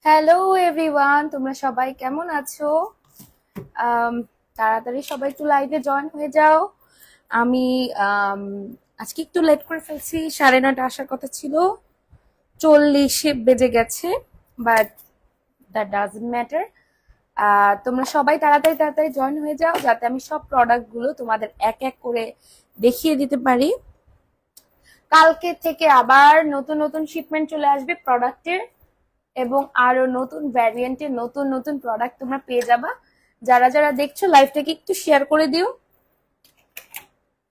Hello everyone, তোমরা সবাই কেমন আছো? আম, তাড়াতাড়ি সবাই একটু লাইভে জয়েন হয়ে যাও। আমি আম, আজকে একটু লেট করে ফেলছি, 9:30 আসার কথা ছিল, 40 বেজে গেছে, বাট দ্যাট ডাজন্ট ম্যাটার। তোমরা সবাই তাড়াতাড়ি তাড়াতাড়ি জয়েন হয়ে যাও যাতে আমি সব প্রোডাক্ট গুলো তোমাদের এক এক করে দেখিয়ে দিতে পারি। কালকে থেকে আবার নতুন নতুন শিপমেন্ট চলে আসবে প্রোডাক্টের, এবং আরো নতুন ভ্যারিয়েন্টের নতুন নতুন প্রোডাক্ট তোমরা পেয়ে যাবা। যারা যারা দেখছো লাইভটাকে একটু শেয়ার করে দিও,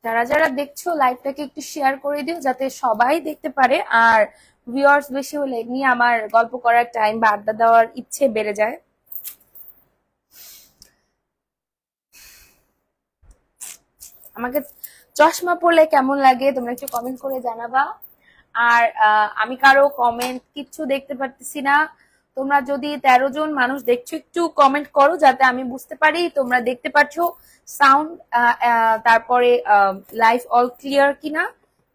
যারা যারা দেখছো লাইভটাকে একটু শেয়ার করে দিও যাতে সবাই দেখতে পারে। আর ভিউয়ার্স বেশি হলে এমনি আমার গল্প করার টাইম বা আড্ডা দেওয়ার ইচ্ছে বেড়ে যায়। আমাকে চশমা পরলে কেমন লাগে তোমরা একটু কমেন্ট করে জানাবা। আর আমি কারো কমেন্ট কিচ্ছু দেখতে পারতেছি না। তোমরা যদি 13 জন মানুষ দেখছো একটু কমেন্ট করো যাতে আমি বুঝতে পারি তোমরা দেখতে পাচ্ছ সাউন্ড, তারপরে লাইভ অল ক্লিয়ার কিনা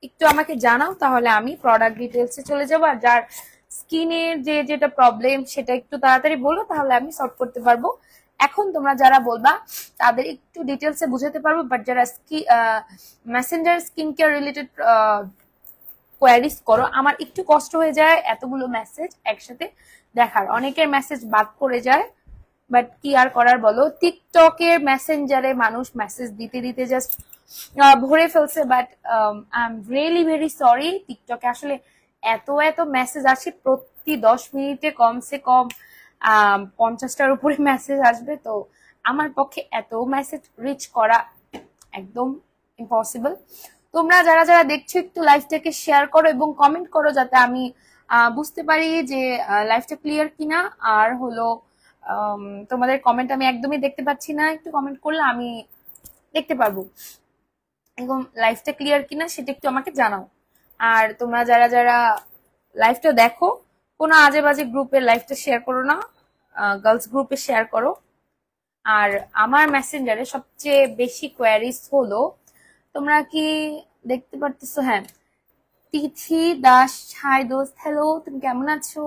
একটু আমাকে জানাও, তাহলে আমি প্রোডাক্ট ডিটেলসে চলে যাবো। আর যার স্কিনের যেটা প্রবলেম সেটা একটু তাড়াতাড়ি বলো, তাহলে আমি সলভ করতে পারবো। এখন তোমরা যারা বলবা তাদের একটু ডিটেলসে বুঝাতে পারবো, বাট যারা Messenger skin care related queries করো, আমার একটু কষ্ট হয়ে যায় এতগুলো মেসেজ একসাথে দেখার, অনেকের মেসেজ বাদ পড়ে যায়। বাট কি আর করার বলো, টিকটকের মেসেঞ্জারে মানুষ মেসেজ দিতে দিতে জাস্ট ভরে ফেলছে। But I am really very sorry, টিকটকে আসলে এত এত মেসেজ আসে, প্রতি 10 মিনিটে কমসে কম 50টার উপরে মেসেজ আসবে। তো আমার পক্ষে এত মেসেজ রিচ করা একদম ইম্পসিবল। তোমরা যারা যারা দেখছো একটু লাইভটাকে শেয়ার করো এবং কমেন্ট করো যাতে আমি বুঝতে পারি যে লাইভটা ক্লিয়ার কিনা। আর হলো তোমাদের কমেন্ট আমি একদমই দেখতে পাচ্ছি না, একটু কমেন্ট করলে আমি দেখতে পারবো এবং লাইভটা ক্লিয়ার কিনা সেটা একটু আমাকে জানাও। আর তোমরা যারা যারা লাইভটা দেখো, কোনো আজে বাজে গ্রুপে লাইভটা শেয়ার করো না, গার্লস গ্রুপে শেয়ার করো। আর আমার মেসেঞ্জারে সবচেয়ে বেশি কোয়ারিজ হলো, তোমরা কি দেখতে পারতেছো? হ্যাঁ, তিথি দাস, হাই দোস্ত, হ্যালো, তুমি কেমন আছো?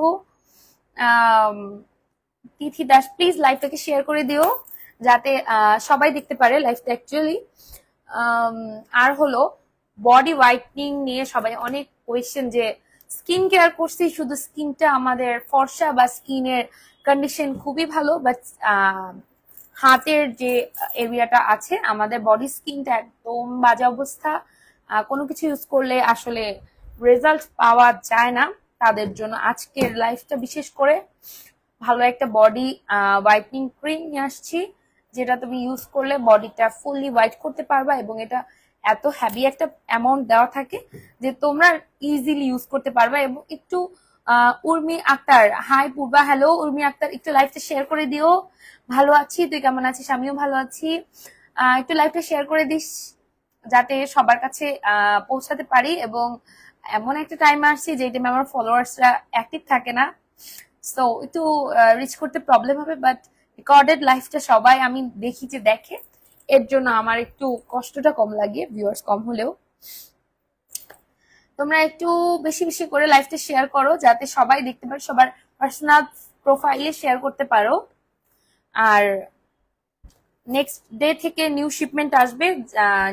তিথি দাস, প্লিজ লাইভটাকে শেয়ার করে দিও যাতে সবাই দেখতে পারে লাইভটা অ্যাকচুয়ালি। আর হলো বডি হোয়াইটনিং নিয়ে সবাই অনেক কোয়েশ্চেন, যে স্কিন কেয়ার করছি শুধু স্কিনটা আমাদের ফর্সা বা স্কিনের কন্ডিশন খুবই ভালো, বাট হাতের যে এরিয়াটা আছে আমাদের বডি স্কিনটা একদম বাজে অবস্থা, কোনো কিছু ইউজ করলে আসলে রেজাল্ট পাওয়া যায় না। তাদের জন্য আজকের লাইফটা বিশেষ করে ভালো একটা বডি হোয়াইটনিং ক্রিম নিয়ে আসছি, যেটা তুমি ইউজ করলে বডিটা ফুললি হোয়াইট করতে পারবা। এবং এটা এত হ্যাভি একটা অ্যামাউন্ট দেওয়া থাকে যে তোমরা ইজিলি ইউজ করতে পারবা। এবং একটু উর্মি আক্তার, হাই পূর্বা, হ্যালো উর্মি আক্তার, একটু লাইভটা শেয়ার করে দিও। ভালো আছি, তুই কেমন আছিস? আমিও ভালো আছি। একটু লাইভটা শেয়ার করে দিস যাতে সবার কাছে পৌঁছাতে পারি। এবং এমন একটা টাইম আসছে যে টাইমে আমার ফলোয়ার্সরা অ্যাক্টিভ থাকে না, সো একটু রিচ করতে প্রবলেম হবে। বাট রেকর্ডেড লাইফটা সবাই আমি দেখি যে দেখে, এর জন্য আমার একটু কষ্টটা কম লাগে, ভিউয়ার্স কম হলেও। তোমরা একটু বেশি বেশি করে লাইভটা শেয়ার করো যাতে সবাই দেখতে পারে, সবার পার্সোনাল প্রোফাইলে শেয়ার করতে পারো। আর নেক্সট ডে থেকে নিউ শিপমেন্ট আসবে,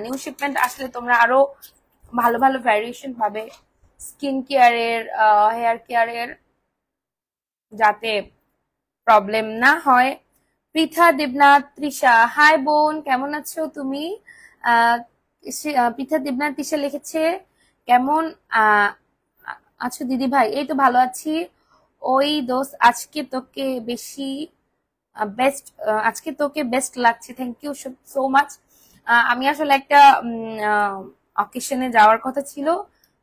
নিউ শিপমেন্ট আসলে তোমরা আরো ভালো ভালো ভ্যারিয়েশন পাবে স্কিন কেয়ারের, হেয়ার কেয়ারের, যাতে প্রবলেম না হয়। পৃথা দেবনাথ, তৃষা, হাই বোন, কেমন আছো তুমি? পৃথা দেবনাথ তৃষা লিখেছে, কেমন আছো দিদি ভাই? এই তো ভালো আছি। ওই দোস্ত, আজকে তোকে বেশি বেস্ট, আজকে তোকে বেস্ট লাগছে, থ্যাংক ইউ সো মাচ। আমি আসলে একটা অকেশনে যাওয়ার কথা ছিল,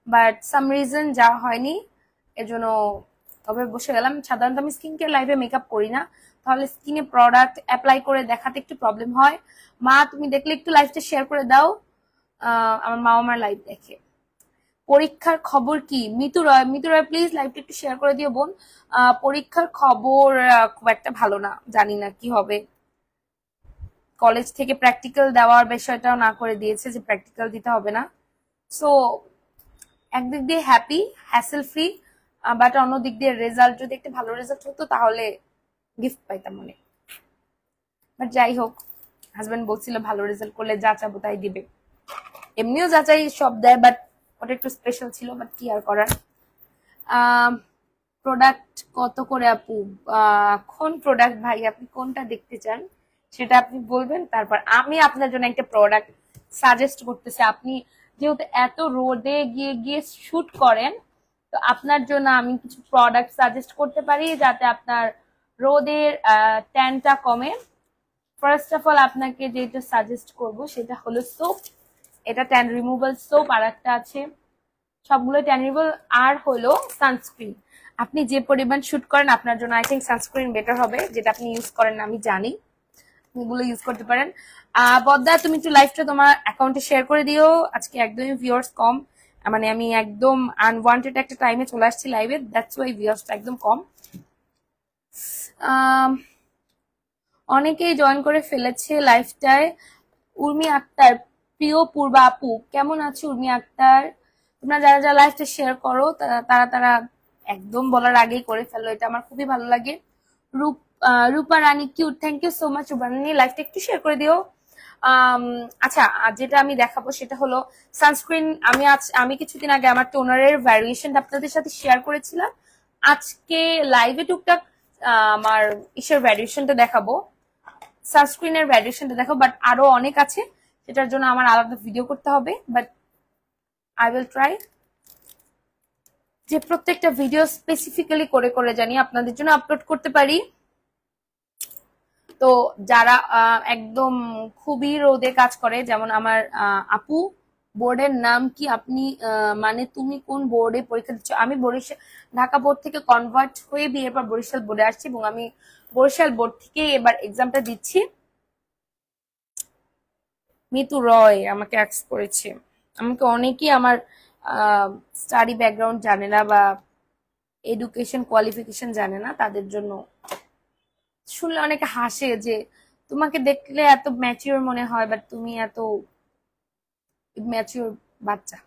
বাট সাম রিজন যাওয়া হয়নি, এজন্য তবে বসে গেলাম। সাধারণত আমি স্কিন কেয়ার লাইভে মেকআপ করি না, তাহলে স্কিনে প্রোডাক্ট অ্যাপ্লাই করে দেখাতে একটু প্রবলেম হয়। মা তুমি দেখলে একটু লাইভটা শেয়ার করে দাও, আমার মা আমার লাইভ দেখে। পরীক্ষার খবর কি? মিতু রয়, মিতু রয় প্লিজ লাইভটা একটু শেয়ার করে দিও বোন। পরীক্ষার খবর খুব একটা ভালো না, জানি না কি হবে। কলেজ থেকে প্র্যাকটিক্যাল দেওয়ার বিষয়টাও না করে দিয়েছে যে প্র্যাকটিক্যাল দিতে হবে না। সো একদিক দিয়ে হ্যাপি, হ্যাসেল ফ্রি, বাট অন্য দিক দিয়ে রেজাল্ট যদি একটা ভালো রেজাল্ট হতো তাহলে গিফট পাইতাম অনেক। বাট যাই হোক, হাজবেন্ড বলছিল ভালো রেজাল্ট করলে যা চাবো তাই দিবে। এমনিও যাচাই সব দেয়, বাট ওটা একটু স্পেশাল ছিল, বাট কি আর করার। প্রোডাক্ট কত করে আপু? কোন প্রোডাক্ট ভাই, আপনি কোনটা দেখতে চান সেটা আপনি বলবেন, তারপর আমি আপনার জন্য একটা প্রোডাক্ট সাজেস্ট করতেছি। আপনি যেহেতু এত রোদে গিয়ে গিয়ে শুট করেন, তো আপনার জন্য আমি কিছু প্রোডাক্ট সাজেস্ট করতে পারি যাতে আপনার রোদের ট্যানটা কমে। ফার্স্ট অফ অল আপনাকে যেটা সাজেস্ট করব সেটা হলো সোপ। এটা ট্যান রিমুভাল সোপ, আর একটা আছে, সবগুলো ট্যান রিমুভাল। আর হলো সানস্ক্রিন। আপনি যে পরিমাণ শুট করেন আপনার জন্য আই থিঙ্ক সানস্ক্রিন বেটার হবে, যেটা আপনি ইউজ করেন না আমি জানি, এগুলো ইউজ করতে পারেন। বদ্দা তুমি একটু লাইভটা তোমার অ্যাকাউন্টে শেয়ার করে দিও, আজকে একদমই ভিউয়ার্স কম, মানে আমি একদম আনওয়ান্টেড একটা টাইমে চলে আসছি লাইভে, দ্যাটস ওয়াই ভিউয়ার্সটা একদম কম। অনেকেই জয়েন করে ফেলেছে লাইভটায়। উর্মি আক্তার, প্রিয় পূর্বা আপু কেমন আছে? উর্মি আক্তার, তোমরা যারা যারা লাইভটা শেয়ার করো তারা তারা একদম বলার আগেই করে ফেলো, এটা আমার খুবই ভালো লাগে। Rupa Rani cute, thank you so much Rupa Rani, লাইভটা একটু শেয়ার করে দিও। আচ্ছা, যেটা আমি দেখাবো সেটা হলো সানস্ক্রিন। আমি কিছুদিন আগে আমার টোনারের ভ্যারিয়েশনটা আপনাদের সাথে শেয়ার করেছিলাম। আজকে লাইভে টুকটাক আমার ইসের ভ্যারিয়েশনটা দেখাবো, সানস্ক্রিনের ভ্যারিয়েশনটা দেখাবো, বাট আরো অনেক আছে, সেটার জন্য আমার আলাদা ভিডিও করতে হবে, বাট আই উইল ট্রাই যে প্রত্যেকটা ভিডিও স্পেসিফিক্যালি করে করে জানি আপনাদের জন্য আপলোড করতে পারি। তো যারা একদম খুবই রোদে কাজ করে, যেমন আমার আপু, বোর্ডের নাম কি আপনি, মানে তুমি কোন বোর্ডে পরীক্ষা দিচ্ছ? আমি বরিশাল, ঢাকা বোর্ড থেকে কনভার্ট হয়ে বিয়ের পর বরিশাল বোর্ডে আসছি, এবং আমি বরিশাল বোর্ড থেকে এবার এক্সামটা দিচ্ছি। মিতু রয় আমাকে অ্যাক্স করেছে, আমাকে অনেকেই আমার স্টাডি ব্যাকগ্রাউন্ড জানে না বা এডুকেশন কোয়ালিফিকেশন জানে না, তাদের জন্য শুনলে অনেকে হাসে যে তোমাকে দেখলে এত ম্যাচিওর মনে হয়, বাট তুমি এত ম্যাচিওর বাচ্চা।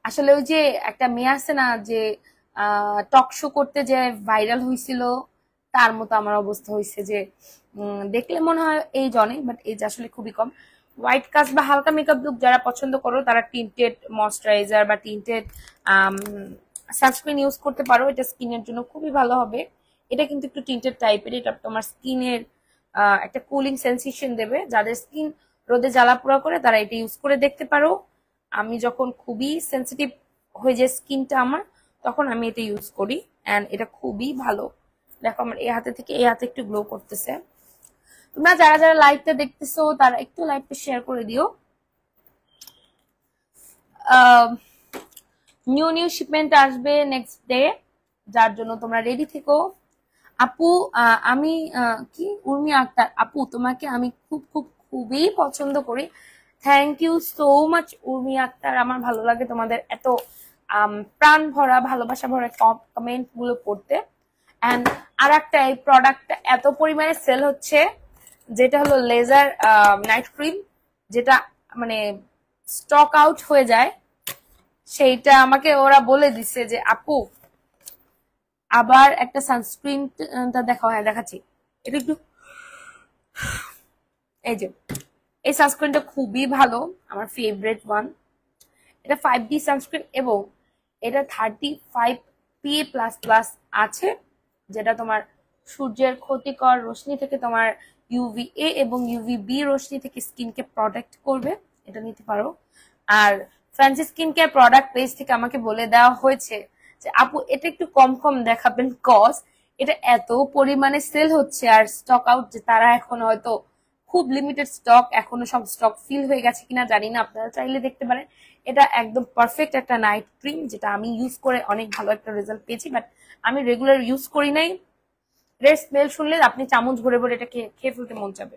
আসলে ওই যে একটা মেয়ে আছে না যে টক শো করতে যে ভাইরাল হয়েছিল, তার মতো আমার অবস্থা হয়েছে যে দেখলে মনে হয় এইজ অনেক, বাট এইজ আসলে খুবই কম। হোয়াইট কাস্ট বা হালকা মেকআপ লুক যারা পছন্দ করো তারা টিন্টেড ময়শ্চারাইজার বা টিন্টেড সানস্ক্রিন ইউজ করতে পারো, এটা স্কিনের জন্য খুবই ভালো হবে। এটা কিন্তু একটু টিন্টেড টাইপের, এটা তোমার স্কিনের একটা কুলিং সেন্সেশন দেবে। যাদের স্কিন রোদে জ্বালা পোড়া করে তারা এটা ইউজ করে দেখতে পারো। আমি যখন খুবই সেন্সিটিভ হয়ে যায় স্কিনটা আমার, তখন আমি এটা ইউজ করি, অ্যান্ড এটা খুবই ভালো। দেখো আমার এই হাতে থেকে এই হাতে একটু গ্লো করতেছে। তোমরা যারা যারা লাইভটা দেখতেছো তারা একটু লাইভটা শেয়ার করে দিও। নিউ নিউ শিপমেন্ট আসবে নেক্সট ডে, যার জন্য তোমরা রেডি থেকো। আপু আমি কি উর্মি আক্তার আপু, তোমাকে আমি খুব খুব খুবই পছন্দ করি। Thank you so much Urmi Akter, আমার ভালো লাগে তোমাদের এত প্রাণ ভরা ভালোবাসা ভরা কমেন্ট গুলো পড়তে। অ্যান্ড আর একটা, এই প্রোডাক্টটা এত পরিমাণে সেল হচ্ছে, যেটা হলো লেজার নাইট ক্রিম, যেটা মানে স্টক আউট হয়ে যায়, সেইটা আমাকে ওরা বলে দিচ্ছে যে আপু আবার একটা সানস্ক্রিনটা দেখাও। হ্যাঁ দেখাচ্ছি, এটা একটু, এই যে এই সানস্ক্রিনটা খুবই ভালো, আমার ফেভারিট ওয়ান। এটা 5D সানস্ক্রিন এবং এটা 35 PA++ আছে, যেটা তোমার সূর্যের ক্ষতিকর রশ্মি থেকে, তোমার UVA এবং UVB রশ্মি থেকে স্কিনকে প্রোটেক্ট করবে, এটা নিতে পারো। আর fancy skin care product page থেকে আমাকে বলে দেওয়া হয়েছে যে আপু এটা একটু কম কম দেখাবেন, কজ এটা এত পরিমাণে সেল হচ্ছে আর স্টক আউট, যে তারা এখন হয়তো খুব লিমিটেড স্টক, এখনো সব স্টক ফিল হয়ে গেছে কিনা জানি না, আপনারা চাইলে দেখতে পারেন। এটা একদম পারফেক্ট একটা নাইট ক্রিম, যেটা আমি ইউজ করে অনেক ভালো একটা রেজাল্ট পেয়েছি, বাট আমি রেগুলার ইউজ করি নাই। এর স্মেল শুনলে আপনি চামচ ভরে ভরে এটা খেয়ে ফেলতে মন যাবে।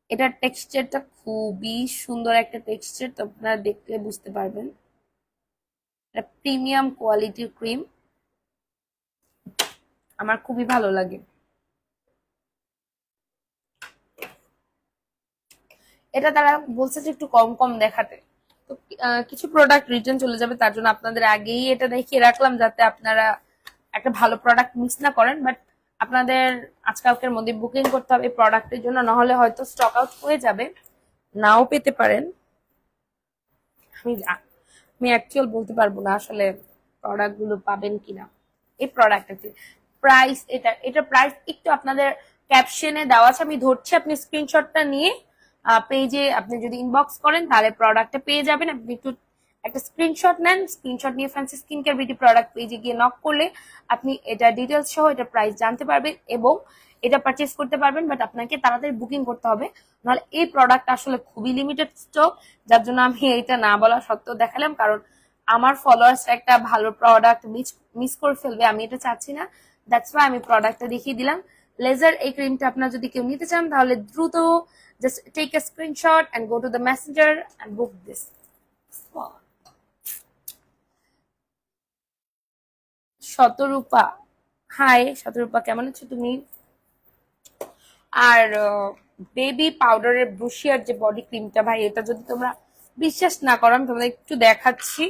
এটার টেক্সচারটা খুবই সুন্দর একটা টেক্সচার, তো আপনারা দেখলে বুঝতে পারবেন। এটা প্রিমিয়াম কোয়ালিটির ক্রিম, আমার খুবই ভালো লাগে। এটা তারা বলছে যে একটু কম কম দেখাতে, তো কিছু প্রোডাক্ট রিটার্ন চলে যাবে, তার জন্য আপনাদের আগেই এটা দেখিয়ে রাখলাম যাতে আপনারা একটা ভালো প্রোডাক্ট মিস না করেন। বাট আপনাদের আজকালকের মধ্যে বুকিং করতে হবে প্রোডাক্টের জন্য, নাহলে হয়তো স্টক আউট হয়ে যাবে, নাও পেতে পারেন। আমি অ্যাকচুয়াল বলতে পারবো না আসলে প্রোডাক্ট গুলো পাবেন কিনা। এই প্রোডাক্ট প্রাইস, এটা প্রাইস একটু আপনাদের ক্যাপশনে দেওয়া আছে, আমি ধরছি, আপনি স্ক্রিনশটটা নিয়ে পেজে আপনি যদি ইনবক্স করেন তাহলে প্রোডাক্টটা পেয়ে যাবেন। আপনি একটু একটা স্ক্রিনশট নেন, স্ক্রিনশট নিয়ে fancy skin care beauty product পেজে গিয়ে নক করলে আপনি এটা ডিটেলস সহ এটা প্রাইস জানতে পারবেন এবং এটা পারচেস করতে পারবেন। বাট আপনাকে তাড়াতাড়ি বুকিং করতে হবে, নাহলে এই প্রোডাক্ট আসলে খুবই লিমিটেড স্টক, যার জন্য আমি এইটা না বলা সত্ত্বেও দেখালাম, কারণ আমার ফলোয়ার্স একটা ভালো প্রোডাক্ট মিস করে ফেলবে, আমি এটা চাচ্ছি না। দ্যাটস ওয়াই আমি প্রোডাক্টটা দেখিয়ে দিলাম। লেজার এই ক্রিমটা আপনারা যদি কেউ নিতে চান তাহলে দ্রুত just take a screenshot and go to the messenger and book this. Shatarupa, hi Shatarupa, কেমন আছো তুমি? আর বেবি পাউডারের ব্রুশিয়ার যে বডি ক্রিমটা, ভাই এটা যদি তোমরা বিশ্বাস না করো আমি তোমাদের একটু দেখাচ্ছি।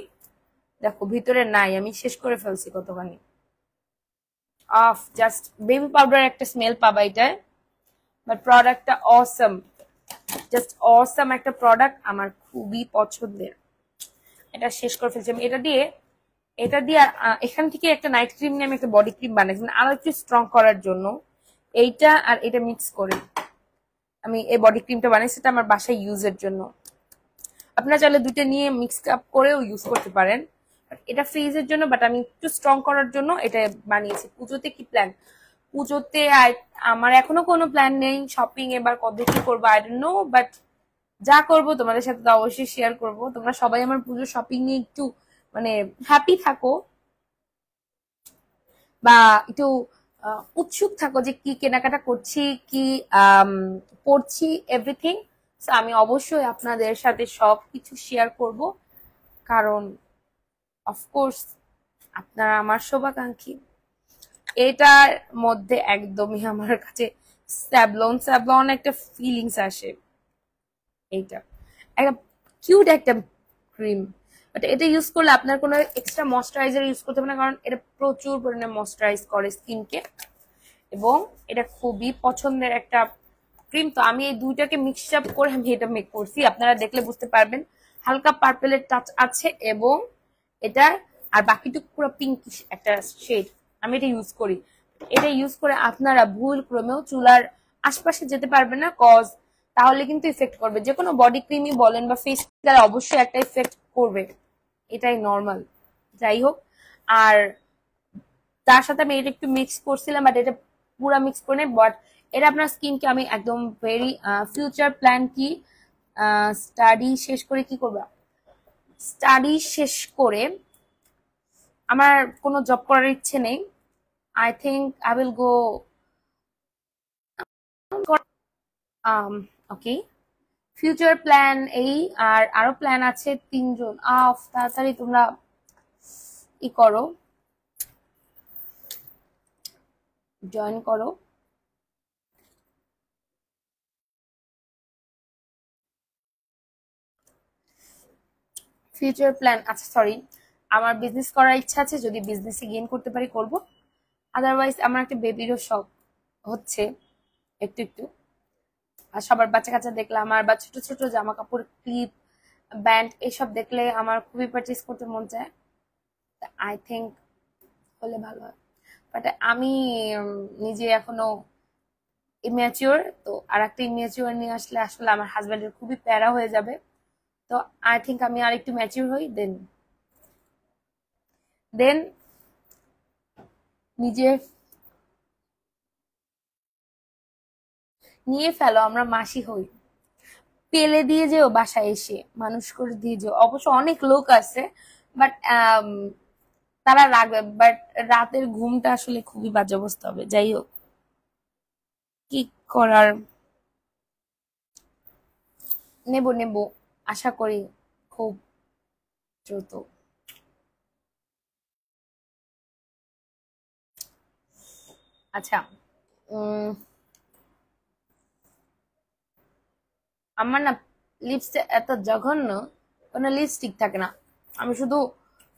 দেখো ভিতরে নাই, আমি শেষ করে ফেলছি কতখানি। অফ জাস্ট বেবি পাউডার একটা স্মেল পাবা এটায়, বাট প্রোডাক্টটা অসম, জাস্ট অসম একটা প্রোডাক্ট, আমার খুবই পছন্দের। এটা শেষ করে ফেলছি আমি। এটা দিয়ে এখান থেকে একটা নাইট ক্রিম নিয়ে আমি একটা বডি ক্রিম বানাইছি, মানে আরো একটু স্ট্রং করার জন্য। এইটা আর এটা মিক্স করে আমি এই বডি ক্রিমটা বানাইছি, এটা আমার বাসায় ইউজের জন্য। আপনারা চাইলে দুইটা নিয়ে মিক্স আপ করেও ইউজ করতে পারেন, এটা ফ্রিজের জন্য, বাট আমি একটু স্ট্রং করার জন্য এটা বানিয়েছি। পুজোতে কি প্ল্যান? পুজোতে আমার এখনো কোনো প্ল্যান নেই, শপিং এবার কবে কি করবো আই ডোন্ট নো, বাট যা করবো তোমাদের সাথে তো অবশ্যই শেয়ার করবো। তোমরা সবাই আমার পুজোর শপিং নিয়ে একটু মানে হ্যাপি থাকো বা একটু উৎসুক থাকো যে কি কেনাকাটা করছি, কি পড়ছি, এভরিথিং। আমি অবশ্যই আপনাদের সাথে সবকিছু শেয়ার করব, কারণ অফকোর্স আপনারা আমার শুভাকাঙ্ক্ষী। এটার মধ্যে একদমই আমার কাছে স্যাবলন একটা ফিলিংস আসে। এইটা একটা কিউট একটা ক্রিম, বাট এটা ইউজ করলে আপনার কোনো এক্সট্রা ময়শ্চারাইজার ইউজ করতে হবে না, কারণ এটা প্রচুর পরিমাণে ময়শ্চারাইজ করে স্কিনকে এবং এটা খুবই পছন্দের একটা ক্রিম। তো আমি এই দুইটাকে মিক্স আপ করে আমি এটা মেক করছি, আপনারা দেখলে বুঝতে পারবেন। হালকা পার্পেলের টাচ আছে এবং এটা আর বাকিটুকু পুরো পিঙ্কিশ একটা শেড। আমি এটা ইউজ করি, এটা ইউজ করে আপনারা ভুল ক্রমেও চুলার আশপাশে যেতে পারবেন না, কজ তাহলে কিন্তু ইফেক্ট করবে। যে কোনো বডি ক্রিমই বলেন বা ফেস ক্রিম অবশ্যই একটা ইফেক্ট করবে, এটাই নর্মাল। যাই হোক, আর তার সাথে আমি এটা একটু মিক্স করছিলাম, বাট এটা পুরো মিক্স করে নেই। বাট এটা আপনার স্কিনকে আমি একদম ভেরি ফিউচার প্ল্যান কি স্টাডি শেষ করে কি করবা, স্টাডি শেষ করে আমার কোনো জব করার ইচ্ছে নেই। I think I will go okay. Future plan এই, আর আরো প্ল্যান আছে 3জন। তাড়াতাড়ি তোমরা ই করো, জয়েন করো। ফিউচার প্ল্যান, আচ্ছা সরি, আমার বিজনেস করার ইচ্ছা আছে, যদি বিজনেসে গেইন করতে পারি করব, আদারওয়াইজ আমার একটা বেবিরও শখ হচ্ছে একটু একটু। আর সবার বাচ্চা কাচ্চা দেখলে আমার, বা ছোট ছোট জামা কাপড়, ক্লিপ, ব্যান্ড এসব দেখলে আমার খুবই পারচেজ করতে মন চায়। আই থিঙ্ক হলে ভালো হয়, বাট আমি নিজে এখনো ইম্যাচিওর, তো আর একটা ইম্যাচিওর নিয়ে আসলে আসলে আমার হাজবেন্ডের খুবই প্যারা হয়ে যাবে। তো আই থিঙ্ক আমি আর একটু ম্যাচিওর হই, দেন নিজে নিয়ে ফেলো, আমরা মাসি হই। পেলে দিয়ে যেও বাসায় এসে, মানুষ করে দিয়ে যেও। অবশ্য অনেক লোক আছে, বাট তারা রাখবে, বাট রাতের ঘুমটা আসলে খুবই বাজে অবস্থা হবে। যাই হোক, কি করার, নেব নেব, আশা করি খুব দ্রুত। আচ্ছা, আমার না লিপসটা এত জঘন্য, কোনো লিপস্টিক থাকে না। আমি শুধু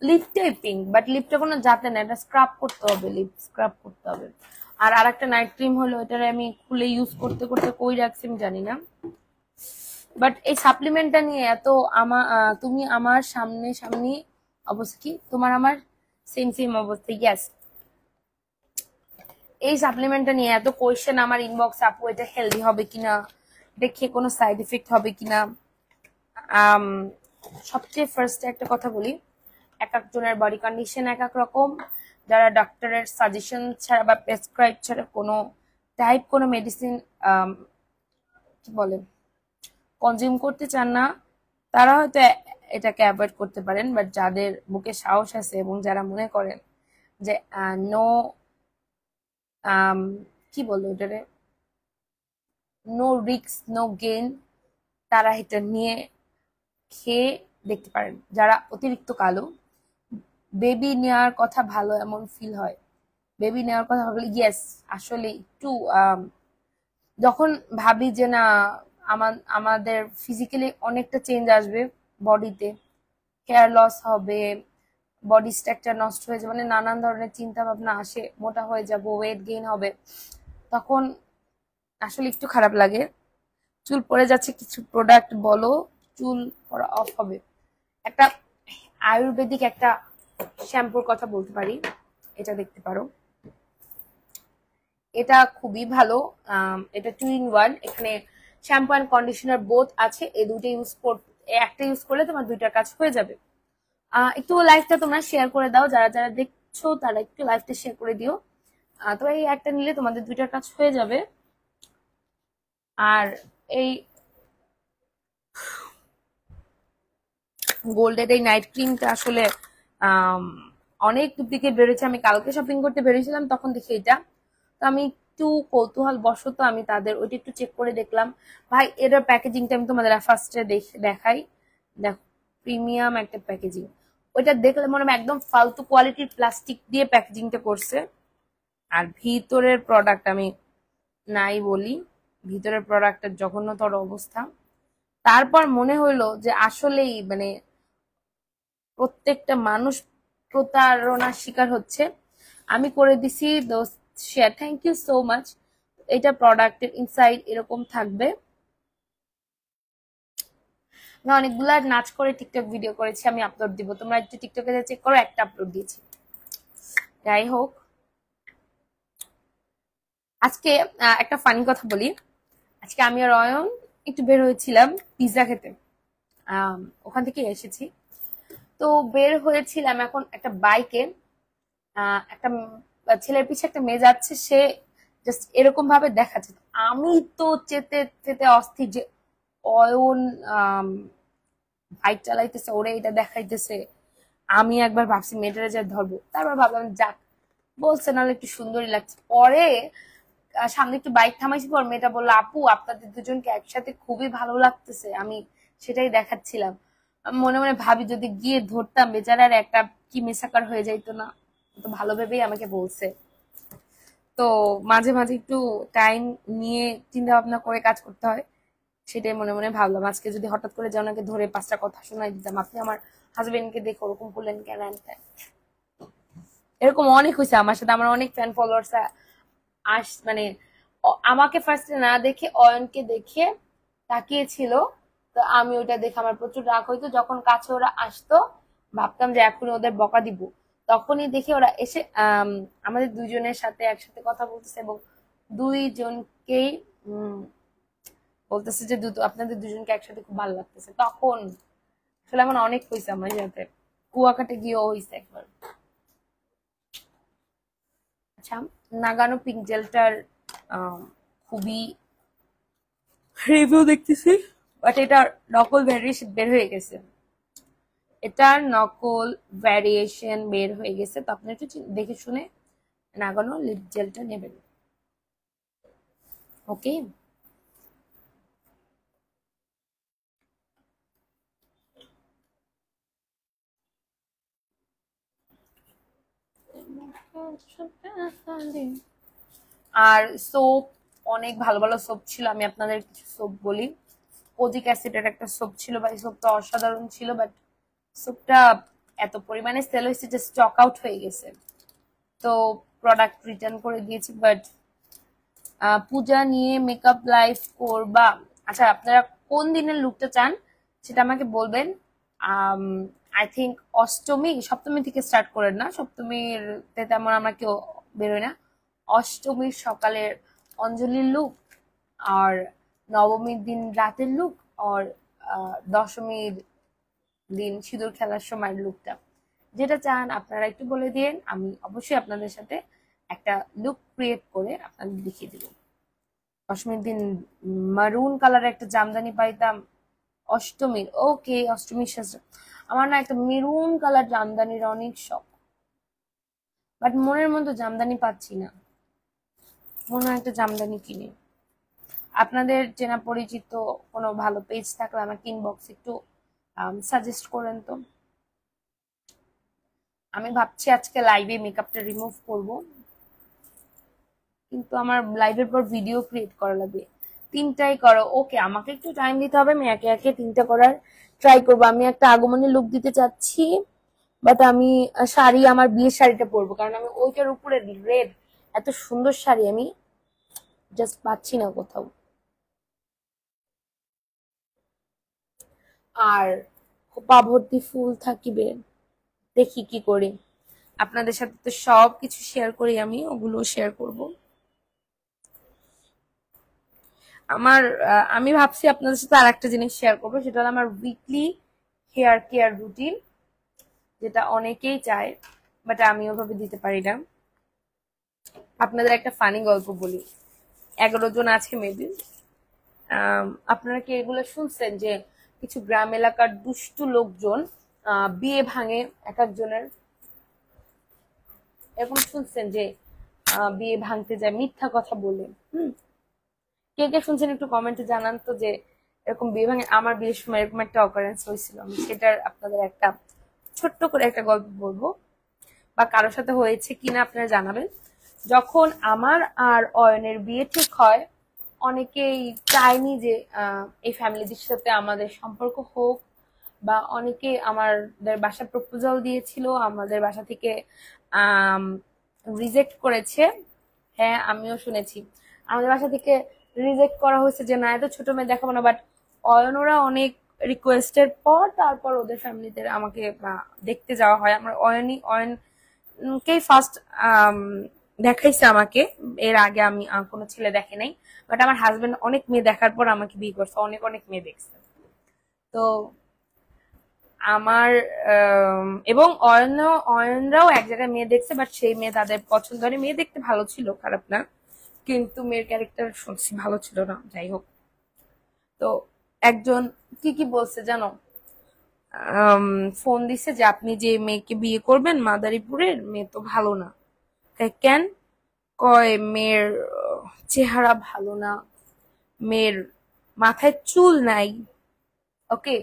লিপটাই পিঙ্ক, বাট লিপটা কোনো যাতে না, এটা স্ক্রাব করতে হবে, লিপ স্ক্রাব করতে হবে। আর আরেকটা নাইট ক্রিম হলো, এটারে আমি খুলে ইউজ করতে করতে কই রাখছি আমি জানি না। বাট এই সাপ্লিমেন্টটা নিয়ে এত তুমি আমার সামনে সামনে অবস্থা কি, তোমার আমার সেম সেম অবস্থা। ইয়েস, এই সাপ্লিমেন্টটা নিয়ে এত কোয়েশ্চেন আমার ইনবক্স, আপু এটা হেলদি হবে কিনা, এটা খেয়ে কোনো সাইড এফেক্ট হবে কিনা। সবচেয়ে ফার্স্টে একটা কথা বলি, এক একজনের বডি কন্ডিশন এক এক রকম। যারা ডক্টরের সাজেশন ছাড়া বা প্রেসক্রাইব ছাড়া কোনো মেডিসিন কি বলে কনজিউম করতে চান না, তারা হয়তো এটাকে অ্যাভয়েড করতে পারেন। বাট যাদের বুকে সাহস আছে এবং যারা মনে করেন যে নো কি বলবো এটারে, নো রিস্ক নো গেইন, তারা এটা নিয়ে খেয়ে দেখতে পারেন। যারা অতিরিক্ত কালো, বেবি নেওয়ার কথা ভালো এমন ফিল হয়, বেবি নেওয়ার কথা ভাবলে ইয়েস আসলে একটু যখন ভাবি যে না আমাদের ফিজিক্যালি অনেকটা চেঞ্জ আসবে, বডিতে হেয়ার লস হবে, বডি স্ট্রাকচার নষ্ট হয়ে যাবে, মানে নানান ধরনের চিন্তা ভাবনা আসে, মোটা হয়ে যাব, ওয়েট গেইন হবে, তখন আসলে একটু খারাপ লাগে। চুল পড়ে যাচ্ছে, কিছু প্রোডাক্ট বলো চুল পড়া অফ হবে। একটা আয়ুর্বেদিক একটা শ্যাম্পুর কথা বলতে পারি, এটা দেখতে পারো, এটা খুবই ভালো। এটা 2 in 1, এখানে শ্যাম্পু অ্যান্ড কন্ডিশনার বোথ আছে। এই দুটো একটা ইউজ করলে তোমার দুইটার কাজ হয়ে যাবে। একটু লাইভটা তোমরা শেয়ার করে দাও, যারা যারা দেখছো তারা একটু লাইভটা শেয়ার করে দিও। তো এই একটা নিলে তোমাদের দুইটার কাজ হয়ে যাবে। আর এই গোল্ডের এই নাইট ক্রিমটা আসলে অনেক ডুপ্লিকেট বেরোচ্ছে। আমি কালকে শপিং করতে বেরিয়েছিলাম, তখন দেখি এটা, তো আমি একটু কৌতূহল বশত আমি তাদের ওইটা একটু চেক করে দেখলাম। ভাই এটার প্যাকেজিংটা আমি তোমাদের ফার্স্টে দেখাই, দেখো প্রিমিয়াম একটা প্যাকেজিং। ওইটা দেখলে মনে হয় একদম ফালতু কোয়ালিটির প্লাস্টিক দিয়ে প্যাকেজিংটা করছে। আর ভিতরের প্রোডাক্ট আমি নাই বলি, ভিতরের প্রোডাক্টের জঘন্যতর অবস্থা। তারপর মনে হইলো যে আসলেই মানে প্রত্যেকটা মানুষ প্রতারণার শিকার হচ্ছে। আমি করে দিছি দোস্ত share, thank you so much. এটা প্রোডাক্টের ইনসাইড এরকম থাকবে। আমি অনেকগুলা নাচ করে টিকটক ভিডিও করেছি, আমি আপলোড দিব, তোমরা একটু টিকটকে চেক করো, একটা আপলোড দিয়েছি। যাই হোক, আজকে একটা ফানি কথা বলি। আজকে আমি আর অয়ন একটু বের হয়েছিলাম পিৎজা খেতে, ওখান থেকে এসেছি। তো বের হয়েছিলাম, এখন একটা বাইকে একটা ছেলের পিছে একটা মেয়ে যাচ্ছে, সে জাস্ট এরকম ভাবে দেখাচ্ছে। আমি তো চেতে চেতে অস্থির যে অয়ন বাইক চালাইতেছে, ওরে এটা দেখাইতেছে। আমি একবার ভাবছি মেয়েটারে যা ধরবো, তারপর ভাবলাম যাক বলছে নাহলে একটু সুন্দরই লাগছে। পরে সামনে একটু বাইক থামাইছি, পর মেয়েটা বললো আপু আপনাদের দুজনকে একসাথে খুবই ভালো লাগতেছে, আমি সেটাই দেখাচ্ছিলাম। মনে মনে ভাবি যদি গিয়ে ধরতাম বেচারার একটা কি মেসাকার হয়ে যাইতো না। তো ভালো ভেবেই আমাকে বলছে। তো মাঝে মাঝে একটু টাইম নিয়ে চিন্তা ভাবনা করে কাজ করতে হয়, সেটাই মনে মনে ভাবলাম। আজকে যদি হঠাৎ করে ওনাকে ধরে 5টা কথা শোনাই দিতাম, আপনি আমার হাজবেন্ডকে দেখে ওরকম বললেন কেন, এরকম অনেক হয়েছে আমার সাথে। আমার অনেক ফ্যান ফলোয়ার্স মানে আমাকে ফার্স্টে না দেখে অয়নকে দেখে তাকিয়েছিল। তো আমি ওইটা দেখে আমার প্রচুর রাগ হইতো। যখন কাছে ওরা আসতো ভাবতাম যে এখনই ওদের বকা দিব, তখনই দেখি ওরা এসে আমাদের দুইজনের সাথে একসাথে কথা বলতেছে এবং দুইজনকেই বলতেছে যে আপনাদের দুজনকে একসাথে খুব ভালো লাগতেছে। তখন আসলে আমার অনেক হয়েছে আমার সাথে, কুয়াকাটে গিয়েও হয়েছে একবার। আচ্ছা, নাগানো পিঙ্ক জেলটার খুবই রিভিউ দেখতেছি, বাট এটার নকল ভ্যারিয়েশন বের হয়ে গেছে, এটার নকল ভ্যারিয়েশন বের হয়ে গেছে। তো আপনি একটু দেখে শুনে নাগানো লিপ জেলটা নেবেন, ওকে? আর সোপ, অনেক ভালো ভালো সোপ ছিল, আমি আপনাদের কিছু সোপ বলি। কোজিক অ্যাসিডের একটা সোপ ছিল, বা এই সোপটা অসাধারণ ছিল, বাট সোপটা এত পরিমাণে সেল হয়েছে যে স্টক আউট হয়ে গেছে, তো প্রোডাক্ট রিটার্ন করে দিয়েছি। বাট পূজা নিয়ে মেকআপ লাইভ করবা? আচ্ছা, আপনারা কোন দিনের লুকটা চান সেটা আমাকে বলবেন। আই থিঙ্ক অষ্টমী, সপ্তমী থেকে স্টার্ট করেন না, সপ্তমীর তেমন আমরা কেউ বেরোয় না। অষ্টমীর সকালের অঞ্জলির লুক, আর নবমীর দিন রাতের লুক, আর দশমীর দিন সিঁদুর খেলার সময় লুকটা, যেটা চান আপনারা একটু বলে দিন, আমি অবশ্যই আপনাদের সাথে একটা লুক ক্রিয়েট করে আপনাদের দেখিয়ে দিব। দশমীর দিন মারুন কালার একটা জামদানি পাইতাম, অষ্টমীর ওকে, অষ্টমীর সাজে আমার না একটা মেরুন কালার জামদানির অনেক শখ, বাট মনের মতো জামদানি পাচ্ছি না, মনে হয় একটা জামদানি কিনে। আপনাদের চেনা পরিচিত কোনো ভালো পেজ থাকলে আমাকে ইনবক্স একটু সাজেস্ট করেন তো। আমি ভাবছি আজকে লাইভে মেকআপটা রিমুভ করব, কিন্তু আমার লাইভের পর ভিডিও ক্রিয়েট করা লাগবে। 3টাই করো, ওকে, আমাকে একটু টাইম দিতে হবে, আমি একে একে 3টা করার ট্রাই করবো। আমি একটা আগমনী লুক দিতে চাচ্ছি, বাট আমি শাড়ি, আমার বিয়ের শাড়িটা পরবো, কারণ আমি ওইটার উপরে রেড, এত সুন্দর শাড়ি আমি জাস্ট পাচ্ছি না কোথাও। আর খোপা ভর্তি ফুল থাকিবে, দেখি কি করি। আপনাদের সাথে তো সব কিছু শেয়ার করি, আমি ওগুলো শেয়ার করব। আমি ভাবছি আপনাদের সাথে আর একটা জিনিস শেয়ার করবো, সেটা হলো আমার উইকলি হেয়ার কেয়ার রুটিন, যেটা অনেকেই চায়, বাট আমি ওভাবে দিতে পারি না। আপনাদের একটা ফানি গল্প বলি। 11 জন আছে মেবি, আপনারা কি এগুলো শুনছেন যে কিছু গ্রাম এলাকার দুষ্টু লোকজন বিয়ে ভাঙে এক একজনের? এরকম শুনছেন যে বিয়ে ভাঙতে যায় মিথ্যা কথা বলে? কে কে শুনছেন একটু কমেন্টে জানান তো, যে এরকম বিয়ে ভাঙে। আমার বিয়ের সময় এরকম একটা অকারেন্স হয়েছিল, আমি সেটার আপনাদের একটা ছোট্ট করে একটা গল্প বলবো, বা কারোর সাথে হয়েছে কিনা আপনারা জানাবেন। যখন আমার আর অয়নের বিয়ে ঠিক হয়, অনেকেই চায়নি যে এই ফ্যামিলিদের সাথে আমাদের সম্পর্ক হোক, বা অনেকে আমাদের বাসা প্রপোজাল দিয়েছিল, আমাদের বাসা থেকে রিজেক্ট করেছে। হ্যাঁ, আমিও শুনেছি আমাদের বাসা থেকে রিজেক্ট করা হয়েছে, যে না, এত ছোট মেয়ে দেখাবো না। বাট অয়নরা অনেক রিকোয়েস্টের পর তারপর ওদের ফ্যামিলিতে আমাকে দেখতে যাওয়া হয়। আমার অয়নকেই ফার্স্ট দেখাইছে আমাকে, এর আগে আমি কোনো ছেলে দেখে নাই। বাট আমার হাজবেন্ড অনেক মেয়ে দেখার পর আমাকে বিয়ে করছে, অনেক অনেক মেয়ে দেখছে। তো আমার এবং অয়নরাও এক জায়গায় মেয়ে দেখছে, বাট সেই মেয়ে তাদের পছন্দ হয়নি। মেয়ে দেখতে ভালো ছিল, খারাপ না, কিন্তু মেয়ের ক্যারেক্টার শুনছি ভালো ছিল না। যাই হোক, তো একজন কি বলছে জানো, ফোন দিছে যে আপনি যে মেয়েকে বিয়ে করবেন মাদারীপুরের মেয়ে তো ভালো না। কেন? কয় মেয়ের চেহারা ভালো না, মেয়ের মাথায় চুল নাই। ওকে,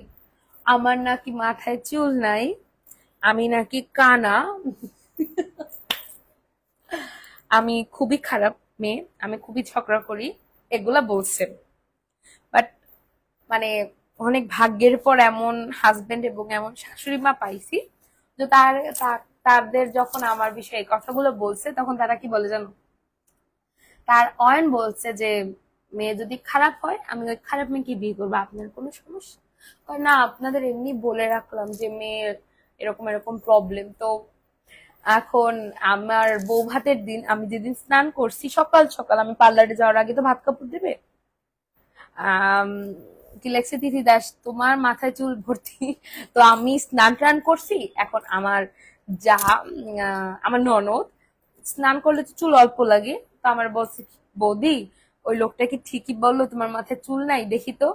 আমার নাকি মাথায় চুল নাই, আমি নাকি কানা, আমি খুবই খারাপ মেয়ে, আমি খুবই ঝগড়া করি, এগুলা বলছেন। বাট মানে অনেক ভাগ্যের পর এমন হাজবেন্ড এবং এমন শাশুড়ি মা পাইছি, যে তাদের যখন আমার বিষয়ে কথাগুলো বলছে, তখন তারা কি বলে জানো, তার অয়ন বলছে যে মেয়ে যদি খারাপ হয় আমি ওই খারাপ মেয়েকে বিয়ে করবো, আপনার কোনো সমস্যা? না, আপনাদের এমনি বলে রাখলাম যে মেয়ের এরকম এরকম প্রবলেম। তো এখন আমার বউ ভাতের দিন, আমি যেদিন স্নান করছি সকাল সকাল, আমি পার্লারে যাওয়ার আগে তো ভাত কাপড় দেবে, কি লেখছে, তিথি দাস তোমার মাথায় চুল ভর্তি। তো আমি স্নান টান করছি, এখন আমার যা আমার ননদ স্নান করলে তো চুল অল্প লাগে, তো আমার বলছে, বৌদি ওই লোকটা কি ঠিকই বললো তোমার মাথায় চুল নাই, দেখি তো।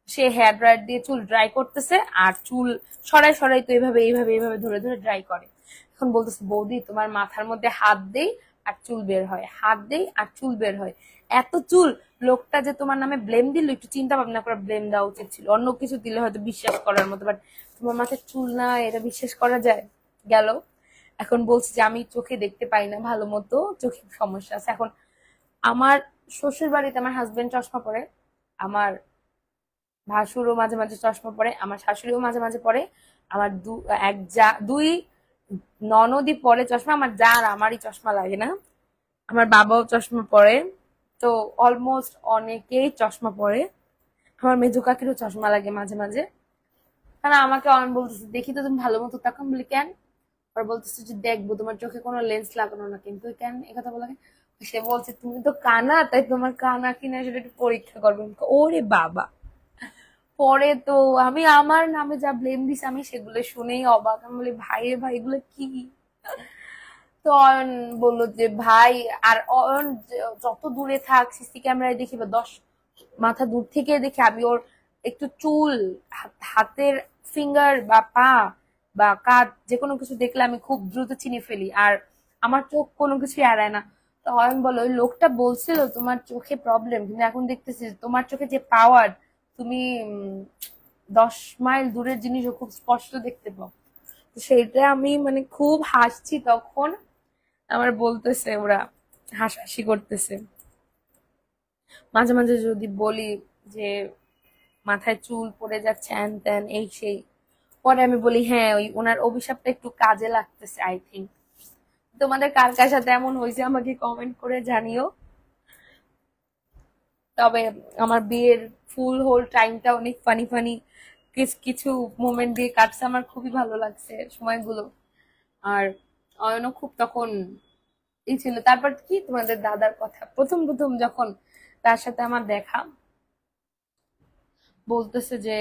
সে হেয়ার ড্রায়ার দিয়ে চুল ড্রাই করতেছে, আর চুল সরাই সরাই তো এইভাবে এইভাবে এইভাবে ধরে ধরে ড্রাই করে। এখন বলতেছে, বৌদি তোমার মাথার মধ্যে হাত দেই আর চুল বের হয়, হাত দেই আর চুল বের হয়, এত চুল, লোকটা যে তোমার নামে ব্লেম দিল, একটু চিন্তা ভাবনা করে ব্লেম দেওয়া উচিত ছিল, অন্য কিছু দিলে হয়তো বিশ্বাস করার মতো, বাট তোমার মাথায় চুল না, এটা বিশ্বাস করা যায়? গেল। এখন বলছি যে আমি চোখে দেখতে পাই না ভালো মতো, চোখে সমস্যা আছে। এখন আমার শ্বশুর বাড়িতে আমার হাজবেন্ড চশমা পরে, আমার ভাসুরও মাঝে মাঝে চশমা পরে, আমার শাশুড়িও মাঝে মাঝে পরে, আমার দুই ননদই পরে চশমা, আমার যা আর আমারই চশমা লাগে না। আমার বাবাও চশমা পরে। তো অলমোস্ট অনেকেই চশমা পরে। আমার মেজো কাকিরও চশমা লাগে মাঝে মাঝে। কারণ আমাকে অন বলতেছে, দেখি তো তুমি ভালো মতো তাকান, বলি কেন? আর বলতেছে যে দেখবো তোমার চোখে কোনো লেন্স লাগানো না, কিন্তু কেন এই কথা বলা? সে বলছে তুমি তো কানা, তাই তোমার কানা কিনা সেটা একটু পরীক্ষা করবে। ওরে বাবা! পরে তো আমি আমার নামে যা ব্লেম দিছে আমি সেগুলো শুনেই অবাক। আমি বলি ভাই রে ভাই, এগুলো কি? তো অয়ন বললো যে ভাই, আর অয়ন যত দূরে থাক সিসি ক্যামেরায় দেখি বা 10 মাথা দূর থেকে দেখি, আমি ওর একটু চুল, হাতের ফিঙ্গার বা পা বা কাঁধ যে কোনো কিছু দেখলে আমি খুব দ্রুত চিনে ফেলি, আর আমার চোখ কোনো কিছু এড়ায় না। তো অয়ন বলো, ওই লোকটা বলছিল তোমার চোখে প্রবলেম, কিন্তু এখন দেখতেছি তোমার চোখে যে পাওয়ার, তুমি 10 মাইল দূরের জিনিসও খুব স্পষ্ট দেখতে পাও। সেইটা আমি মানে খুব হাসছি তখন। আমার বলতেছে, ওরা হাসাহাসি করতেছে। মাঝে মাঝে যদি বলি যে মাথায় চুল পড়ে যাচ্ছে হ্যান ত্যান এই সেই, পরে আমি বলি হ্যাঁ ওই ওনার অভিশাপটা একটু কাজে লাগতেছে আই থিঙ্ক। তোমাদের কার কার সাথে এমন হয়েছে আমাকে কমেন্ট করে জানিও। তবে আমার বিয়ের ফুল হোল টাইমটা অনেক ফানি ফানি কিছু মোমেন্ট দিয়ে কাটছে, আমার খুবই ভালো লাগছে সময়গুলো। আর অয়নও খুব তখন এই ছিল। তারপর কি তোমাদের দাদার কথা, প্রথম প্রথম যখন তার সাথে আমার দেখা, বলতেছে যে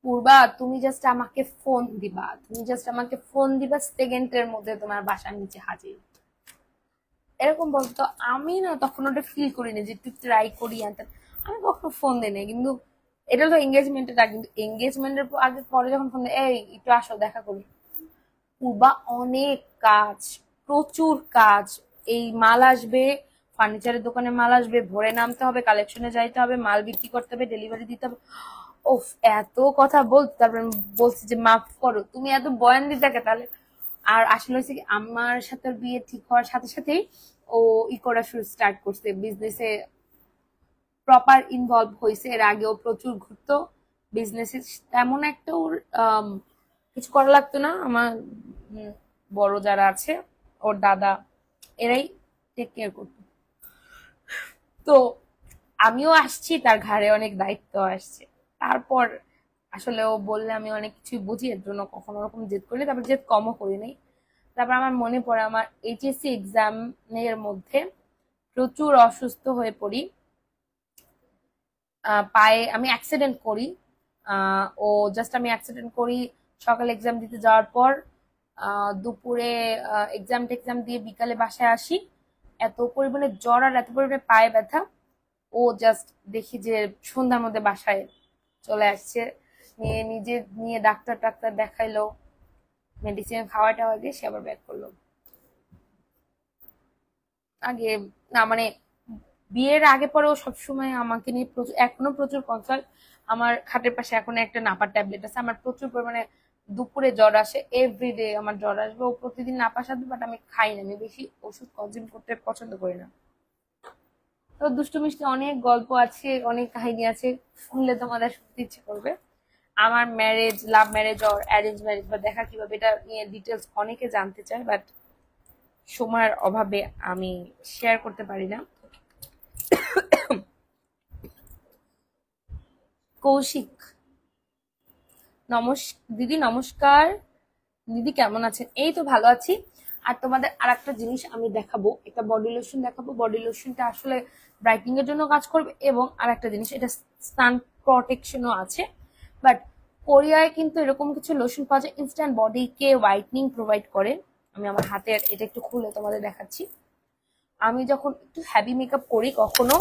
পূর্বা তুমি জাস্ট আমাকে ফোন দিবা, তুমি জাস্ট আমাকে ফোন দিবা, সেকেন্ডের মধ্যে তোমার বাসার নিচে হাজির, এরকম বলতো। আমি না তখন ওটা ফিল করিনি যে একটু ট্রাই করি, আমি কখনো ফোন দিই না। কিন্তু এটা তো এঙ্গেজমেন্টের আগে, কিন্তু এঙ্গেজমেন্টের আগে পরে যখন ফোন দেয়, এই একটু আসো দেখা করি, পূর্বা অনেক কাজ, প্রচুর কাজ। এই মাল আসবে, ফার্নিচারের দোকানে মাল আসবে, ভোরে নামতে হবে, কালেকশনে যাইতে হবে, মাল বিক্রি করতে হবে, ডেলিভারি দিতে হবে। ওফ, এত কথা বলতে। তারপর বলছি যে মাফ করো, তুমি এত বয়ান দিতে থাকে তাহলে। আর আসলে হচ্ছে কি, আমার সাথে বিয়ে ঠিক হওয়ার সাথে সাথেই ও করা শুরু স্টার্ট করছে, বিজনেসে প্রপার ইনভলভ হয়েছে। এর আগেও প্রচুর ঘুরতো বিজনেসে, তেমন একটা ওর কিছু করা লাগতো না। আমার বড় যারা আছে, ওর দাদা, এরাই টেক কেয়ার করতো। তো আমিও আসছি, তার ঘাড়ে অনেক দায়িত্ব আসছে। তারপর আসলে ও বললে আমি অনেক কিছুই বুঝি, এর জন্য কখনো ওরকম জেদ করিনি, তারপর জেদ কমও করি নাই। তারপর আমার মনে পড়ে আমার এইচএসসি এক্সামের মধ্যে প্রচুর অসুস্থ হয়ে পড়ি, পায়ে আমি অ্যাক্সিডেন্ট করি। ও জাস্ট আমি অ্যাক্সিডেন্ট করি সকালে এক্সাম দিতে যাওয়ার পর, দুপুরে এক্সাম দিয়ে বিকালে বাসায় আসি, এত পরিমাণে জ্বর আর এত পরিমাণে পায়ে ব্যথা। ও জাস্ট দেখি যে সন্ধ্যার মধ্যে বাসায় চলে আসছে, নিজে নিয়ে ডাক্তার দেখাইলো, মেডিসিন খাওয়া টাওয়া দিয়ে সে আবার ব্যাক করলো। আগে না মানে বিয়ের আগে পরেও সবসময় আমাকে নিয়ে প্রচুর, এখনো প্রচুর কনসার্ন। আমার খাটের পাশে এখন একটা নাপার ট্যাবলেট আছে। আমার প্রচুর পরিমাণে দুপুরে জ্বর আসে, এভরিডে আমার জ্বর আসবে। ও প্রতিদিন নাপা সাথে, বাট আমি খাই না, আমি বেশি ওষুধ কনজিউম করতে পছন্দ করি না। তো দুষ্টু মিষ্টি অনেক গল্প আছে, অনেক কাহিনী আছে, শুনলে তোমাদের শুনতে ইচ্ছে করবে। আমার marriage, love marriage or arrange marriage বা দেখা কিভাবে, এটা নিয়ে ডিটেলস অনেকে জানতে চায়, বাট সময়ের অভাবে আমি শেয়ার করতে পারি না। কৌশিক, দিদি নমস্কার। দিদি কেমন আছেন? এই তো ভালো আছি। আর তোমাদের আর একটা জিনিস আমি দেখাবো, একটা বডি লোশন দেখাবো। বডি লোশনটা আসলে ব্রাইটনিং এর জন্য কাজ করবে, এবং আর একটা জিনিস, এটা সান প্রোটেকশনও আছে। বাট কোরিয়ায় কিন্তু এরকম কিছু লোশন পাওয়া যায়, ইনস্ট্যান্ট বডিকে হোয়াইটনিং প্রোভাইড করে। আমি আমার হাতের এটা একটু খুলে তোমাদের দেখাচ্ছি। আমি যখন একটু হ্যাভি মেকআপ করি কখনো,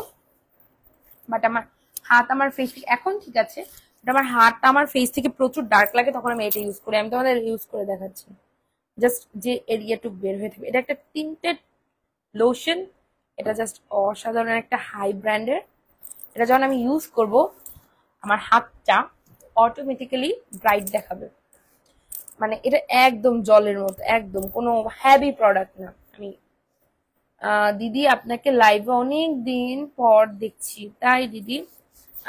বাট আমার হাত, আমার ফেস এখন ঠিক আছে, বাট আমার হাতটা আমার ফেস থেকে প্রচুর ডার্ক লাগে, তখন আমি এটা ইউজ করি। আমি তোমাদের ইউজ করে দেখাচ্ছি, জাস্ট যে এরিয়াটুক বের হয়ে থাকবে। এটা একটা টিন্টেড লোশন, এটা জাস্ট অসাধারণ একটা হাই ব্র্যান্ডের। এটা যখন আমি ইউজ করব, আমার হাতটা অটোমেটিক্যালি ব্রাইট দেখাবে। মানে এটা একদম জলের মতো, একদম কোনো হ্যাভি প্রোডাক্ট না। আমি দিদি আপনাকে লাইভে অনেক দিন পর দেখছি। তাই দিদি,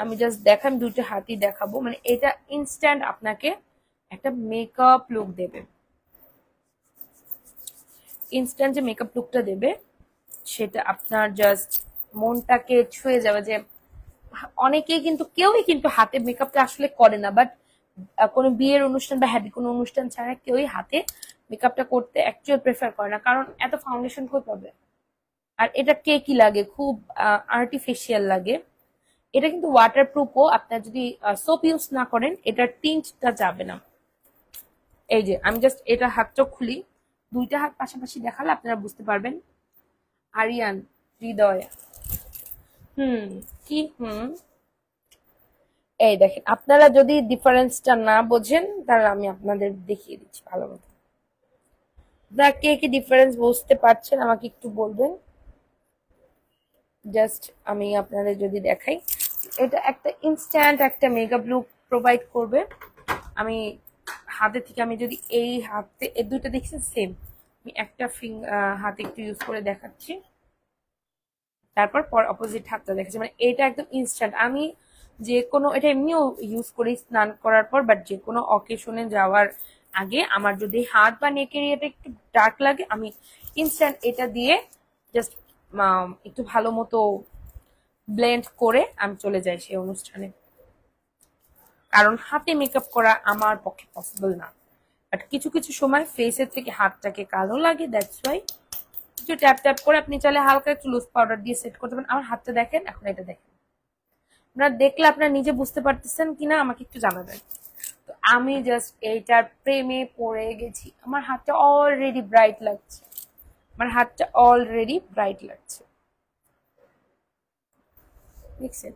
আমি জাস্ট দেখাম, দুইটা হাতই দেখাবো। মানে এটা ইনস্ট্যান্ট আপনাকে একটা মেকআপ লুক দেবে, ইনস্ট্যান্ট যে মেকআপ লুকটা দেবে সেটা আপনার জাস্ট মনটাকে ছুঁয়ে যাবে। যে অনেকেই কিন্তু, কেউই কিন্তু হাতে মেকআপটা আসলে করে না, বাট কোনো বিয়ের অনুষ্ঠান বা হ্যাপি কোনো অনুষ্ঠান ছাড়া কেউই হাতে মেকআপটা করতে অ্যাকচুয়ালি প্রেফার করে না, কারণ এত ফাউন্ডেশন কই পাবে। আর এটা কেকি লাগে, খুব আর্টিফিশিয়াল লাগে। এটা কিন্তু ওয়াটারপ্রুফও, আপনার যদি সোপ ইউজ না করেন এটার টিন্টটা যাবে না। এই যে আমি জাস্ট এটা হাতটা খুলি, দুইটা হাত পাশাপাশি দেখালে আপনারা বুঝতে পারবেন। আরিয়ান হৃদয়, কি এই দেখেন, আপনারা যদি ডিফারেন্সটা না বোঝেন তাহলে আমি আপনাদের দেখিয়ে দিচ্ছি ভালো মতো। আপনারা কে কি ডিফারেন্স বুঝতে পারছেন আমাকে একটু বলবেন। জাস্ট আমি আপনাদের যদি দেখাই, এটা একটা ইনস্ট্যান্ট একটা মেকআপ লুক প্রোভাইড করবে। আমি হাতে থেকে, আমি যদি এই হাতে, এই দুইটা দেখছেন সেম, আমি একটা হাতে একটু ইউজ করে দেখাচ্ছি, তারপর অপোজিট হাতটা দেখাচ্ছি। মানে এটা একদম ইনস্ট্যান্ট। আমি যে কোনো, এটা এমনিও ইউজ করি স্নান করার পর, বাট যে কোনো অকেশনে যাওয়ার আগে আমার যদি হাত বা নেকের এটা একটু ডার্ক লাগে, আমি ইনস্ট্যান্ট এটা দিয়ে জাস্ট একটু ভালো মতো ব্লেন্ড করে আমি চলে যাই সেই অনুষ্ঠানে, কারণ হাতে মেকআপ করা আমার পক্ষে পসিবল না। বাট কিছু কিছু সময় ফেসের থেকে হাতটাকে কালো লাগে, দ্যাটস ওয়াই একটু ট্যাপ ট্যাপ করে আপনি চাইলে হালকা একটু লুজ পাউডার দিয়ে সেট করতে পারেন। আমার হাতটা দেখেন, এখন এটা দেখেন, আপনারা দেখলে আপনারা নিজে বুঝতে পারতেছেন কিনা আমাকে একটু জানাবেন। তো আমি জাস্ট এইটার প্রেমে পড়ে গেছি। আমার হাতটা অলরেডি ব্রাইট লাগছে, আমার হাতটা অলরেডি ব্রাইট লাগছে, দেখছেন?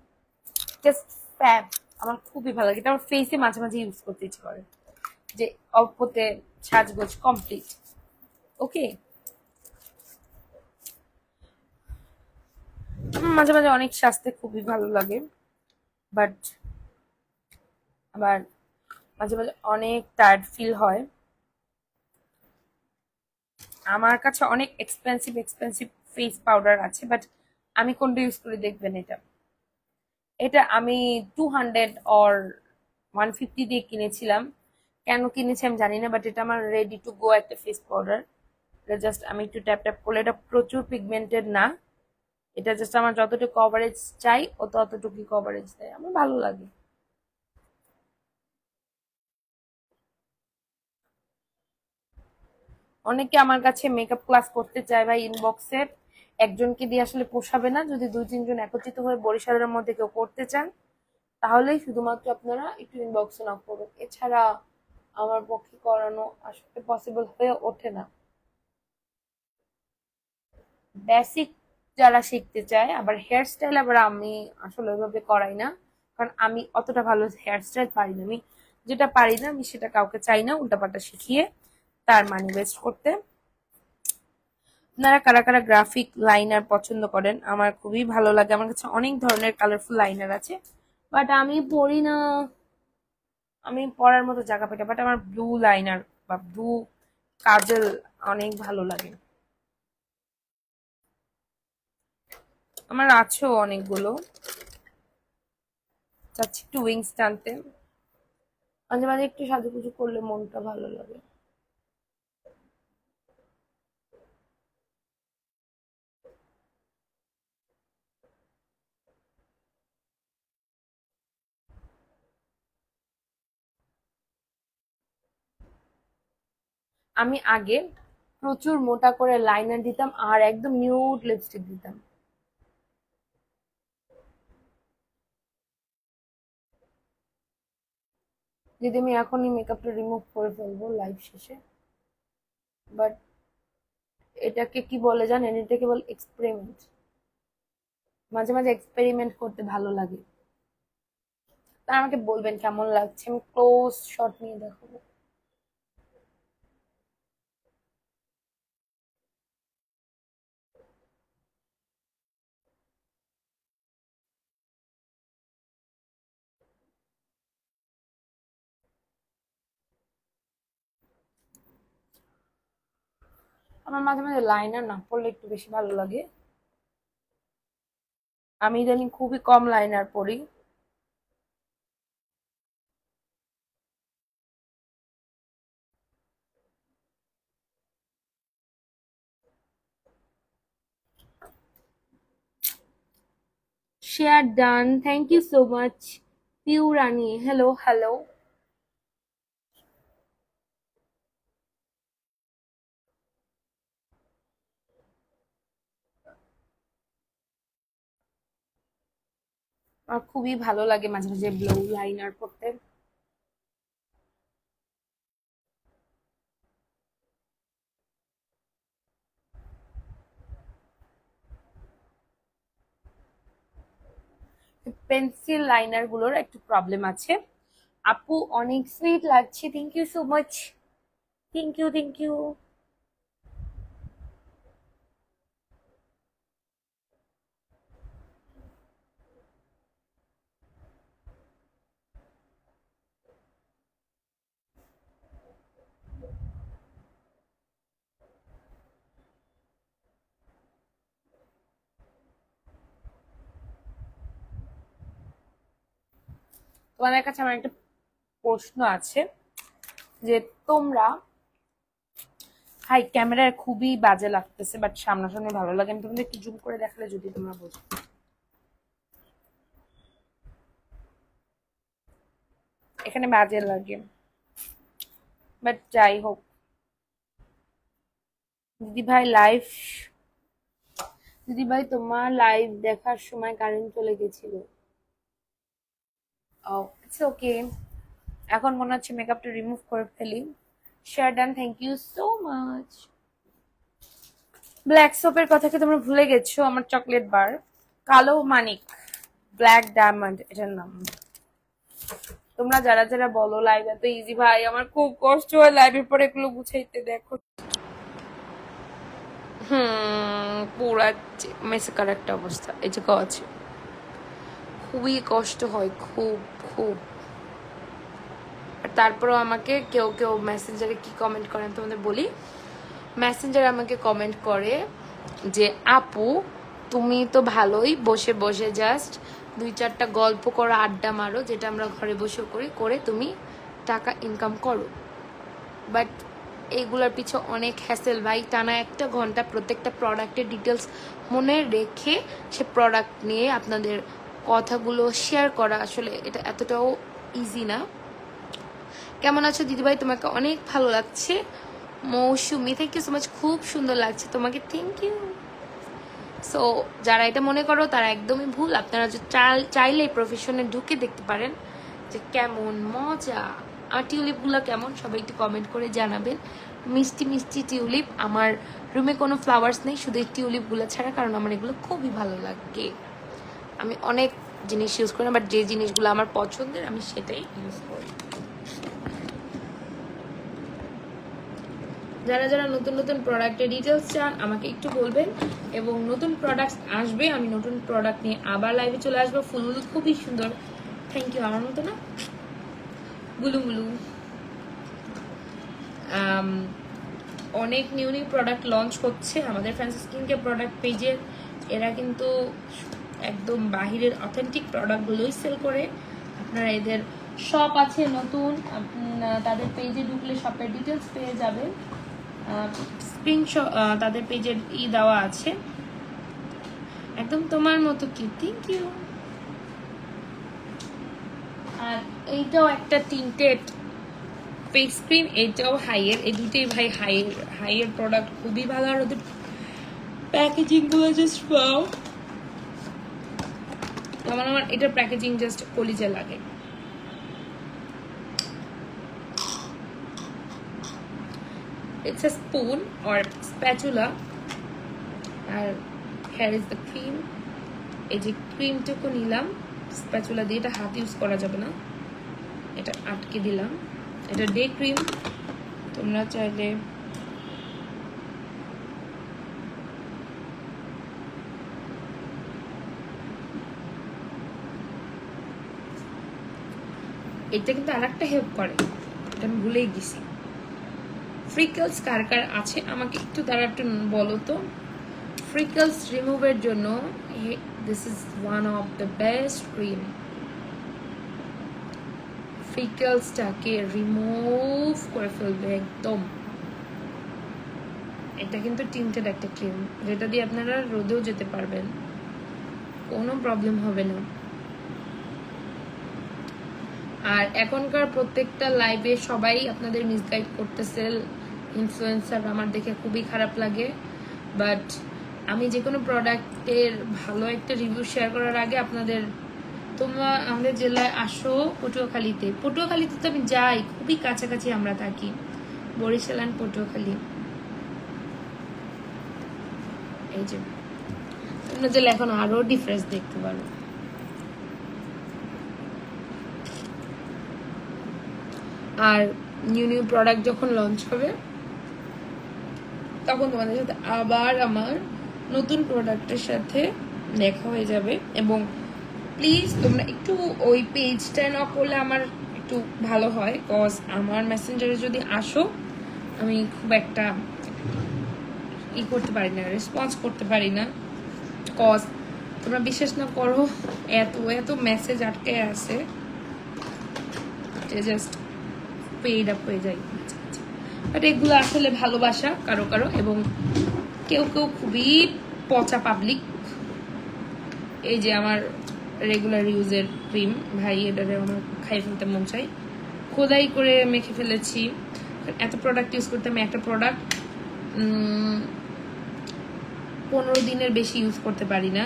জাস্ট ফ্যাব, আমার খুবই ভালো লাগে। এটা আমার ফেসে মাঝে মাঝে ইউজ করতে ইচ্ছে করে, যে অল্পতে সাজগোজ কমপ্লিট। ওকে, মাঝে মাঝে অনেক সাজতে খুবই ভালো লাগে, বাট আবার মাঝে মাঝে অনেক টায়ার্ড ফিল হয়। আমার কাছে অনেক এক্সপেন্সিভ এক্সপেন্সিভ ফেস পাউডার আছে, বাট আমি কোনটা ইউজ করে দেখবেন। এটা এটা আমি 200 অর 150 দিয়ে কিনেছিলাম। কেন কিনেছি আমি জানি না, বাট এটা আমার রেডি টু গো একটা ফেস পাউডার। এটা জাস্ট আমি একটু ট্যাপ ট্যাপ করলে, এটা প্রচুর পিগমেন্টেড না, এটা জাস্ট আমার যতটুকু কভারেজ চাই ও ততটুকুই কভারেজ দেয়, আমার ভালো লাগে। অনেকে আমার কাছে মেকআপ ক্লাস করতে চায় ভাই ইনবক্সে, একজনকে দিয়ে আসলে পোষাবে না। যদি 2-3 জন একত্রিত হয়ে বরিশালের মধ্যে কেউ করতে চান তাহলেই শুধুমাত্র আপনারা একটু ইনবক্সে নক করবেন, এছাড়া আমার পক্ষে করানো আসলে পসিবল হয়ে ওঠে না। বেসিক যারা শিখতে চায়, আবার হেয়ার স্টাইল আবার আমি আসলে ওইভাবে করাই না, কারণ আমি অতটা ভালো হেয়ার স্টাইল পারি না। আমি যেটা পারি না আমি সেটা কাউকে চাই না উল্টাপাল্টা শিখিয়ে তার মানি ওয়েস্ট করতে। আপনারা কারা কারা গ্রাফিক লাইনার পছন্দ করেন? আমার খুবই ভালো লাগে, আমার কাছে অনেক ধরনের কালারফুল লাইনার আছে, বাট আমি পড়ি না, আমি পড়ার মতো জায়গা পাই না। বাট আমার ব্লু লাইনার বা ব্লু কাজল অনেক ভালো লাগে, আমার আছেও অনেকগুলো, চাচ্ছি একটু উইংস টানতে। মাঝে মাঝে একটু সাজুগুজু করলে মনটা ভালো লাগে। আমি আগে প্রচুর মোটা করে লাইনার দিতাম আর একদম নিউড লিপস্টিক দিতাম। যদি আমি এখনই মেকআপটা রিমুভ করে ফেলবো লাইভ শেষে, বাট এটাকে কি বলে জানেন? এটাকে বলে এক্সপেরিমেন্ট। মাঝে মাঝে এক্সপেরিমেন্ট করতে ভালো লাগে। তা আমাকে বলবেন কেমন লাগছে, আমি ক্লোজ শট নিয়ে দেখাবো। আমার মাঝে মাঝে লাইনার না পরলে একটু বেশি ভালো লাগে। আমি ইদানিং খুবই কম লাইনার পরি, share done, thank you so much. Piu Rani, hello hello. আমার খুবই ভালো লাগে মাঝে মাঝে ব্লু লাইনার পড়তে। পেন্সিল লাইনার গুলোর একটু প্রবলেম আছে। আপু অনেক সুইট লাগছে, thank you so much, thank you thank you. তোমাদের কাছে আমার একটা প্রশ্ন আছে যে তোমরা, হাই ক্যামেরায় খুবই বাজে লাগতেছে বাট সামনাসামনি ভালো লাগে, আমি তোমাদের একটু জুম করে দেখালে যদি তোমরা বোঝো। এখানে বাজে লাগে বাট যাই হোক। দিদি ভাই লাইভ, দিদি ভাই তোমার লাইভ দেখার সময় কারেন্ট চলে গেছিল। ও ইটস ওকে, এখন মনে হচ্ছে মেকআপটা রিমুভ করে ফেলি। Share done, thank you so much. Black সোপের কথা কি তোমরা ভুলে গেছো? আমার চকলেট বার, কালো মানিক, ব্ল্যাক ডায়মন্ড এটার নাম। তোমরা যারা যারা বলো লাইভ এত ইজি, ভাই আমার খুব কষ্ট হয় লাইভের পরে এগুলো গুছাইতে। দেখো পুরা মেসেকার একটা অবস্থা, এই যে আছে, খুবই কষ্ট হয়, খুব খুব। তারপরেও আমাকে কেউ কেউ মেসেঞ্জারে কি কমেন্ট করেন তোমাদের বলি। মেসেঞ্জারে আমাকে কমেন্ট করে যে আপু তুমি তো ভালোই বসে বসে জাস্ট 2-4টা গল্প করো, আড্ডা মারো, যেটা আমরা ঘরে বসে করি, করে তুমি টাকা ইনকাম করো। বাট এইগুলোর পিছনে অনেক হ্যাসেল ভাই। টানা 1 ঘন্টা প্রত্যেকটা প্রোডাক্টের ডিটেলস মনে রেখে সে প্রোডাক্ট নিয়ে আপনাদের কথাগুলো শেয়ার করা, আসলে এটা এতটাও ইজি না। কেমন আছো দিদিভাই? তোমাকে অনেক ভালো লাগছে। মৌসুমি, থ্যাংক ইউ সো মাচ, খুব সুন্দর লাগছে তোমাকে, থ্যাংক ইউ। সো যারা এটা মনে করো তারা একদমই ভুল। আপনারা যে চাইলে এই প্রফেশনে ঢুকে দেখতে পারেন যে কেমন মজা। আর টিউলিপগুলো কেমন সবাই একটু কমেন্ট করে জানাবেন। মিষ্টি মিষ্টি টিউলিপ। আমার রুমে কোনো ফ্লাওয়ার্স নেই, শুধু এই টিউলিপগুলো ছাড়া, কারণ আমার এগুলো খুবই ভালো লাগে। আমি অনেক জিনিস ইউজ করি না, বাট যে জিনিসগুলো আমার পছন্দের আমি সেটাই ইউজ করি। যারা যারা নতুন নতুন প্রোডাক্টের ডিটেলস চান আমাকে একটু বলবেন, এবং নতুন প্রোডাক্ট আসবে, আমি নতুন প্রোডাক্ট নিয়ে আবার লাইভে চলে আসবো। ফুলগুলো খুবই সুন্দর, থ্যাংক ইউ। আমার মতো না গুলু গুলু। অনেক নিউ নিউ প্রোডাক্ট লঞ্চ হচ্ছে আমাদের ফ্যান্সি স্কিন কেয়ার প্রোডাক্ট পেজে। এরা কিন্তু একদম বাহিরের অথেন্টিক প্রোডাক্টগুলোই সেল করে। আপনারা এদের শপ আছে নতুন, তাদের পেজে ঢুকলে শপের ডিটেলস পেয়ে যাবেন। স্ক্রিনশট তাদের পেজের দেওয়া আছে, একদম তোমার মতো কি, থ্যাংক ইউ। আর এইটাও একটা টিন্টেড ফেস ক্রিম, এটাও হাইয়ের। এই দুটোই ভাই হাইয়ের প্রোডাক্ট, খুবই ভালো। আর ওদের প্যাকেজিং গুলো জাস্ট ওয়াও। আমার এটার প্যাকেজিং জাস্ট কলিজা লাগে। It's a spoon or spatula, R here is the cream। এই যে ক্রিমটুকু নিলাম স্প্যাচুলা দিয়ে, এটা হাত ইউজ করা যাবে না, এটা আটকে দিলাম। এটা ডে ক্রিম, তোমরা চাইলে এটা কিন্তু আরেকটা হেল্প করে, এটা আমি ভুলেই গেছি। ফ্রিকলস কার কার আছে আমাকে একটু তারা একটু বলো তো। ফ্রিকলস রিমুভের জন্য this is one of the best cream. ফ্রিকলসটাকে রিমুভ করে ফেলবে একদম। এটা কিন্তু টিন্টেড একটা ক্রিম, যেটা দিয়ে আপনারা রোদেও যেতে পারবেন, কোনো প্রবলেম হবে না। আর এখনকার প্রত্যেকটা লাইভে সবাই আপনাদের মিসগাইড করতেছে, ইনফ্লুয়েন্সার, আমার দেখে খুবই খারাপ লাগে। বাট আমি যে কোনো প্রোডাক্টের ভালো একটা রিভিউ শেয়ার করার আগে আপনাদের, তোমরা আমাদের জেলায় আসো, পটুয়াখালীতে তো আমি যাই, খুবই কাছাকাছি আমরা থাকি, বরিশাল এন্ড পটুয়াখালী। এই যে তোমরা জেলা এখন আরো ডিফারেন্স দেখতে পারো। আর নিউ প্রোডাক্ট যখন লঞ্চ হবে তখন তোমাদের সাথে আবার আমার নতুন প্রোডাক্টের সাথে দেখা হয়ে যাবে। এবং প্লিজ তোমরা একটু ওই পেজটা না করলে আমার একটু ভালো হয়, কজ আমার মেসেঞ্জারে যদি আসো আমি খুব একটা করতে পারি না, রেসপন্স করতে পারি না, কজ তোমরা বিশ্বাস না করো এত এত মেসেজ আটকে আছে, জাস্ট পেইড আপ হয়ে যায়। বাট এগুলো আসলে ভালোবাসা কারো কারো, এবং কেউ কেউ খুবই পচা পাবলিক। এই যে আমার রেগুলার ইউজের ক্রিম, ভাই এটারে আমার খাই ফেলতে মন চাই, খোদাই করে মেখে ফেলেছি। এত প্রোডাক্ট ইউজ করতে আমি একটা প্রোডাক্ট 15 দিনের বেশি ইউজ করতে পারি না।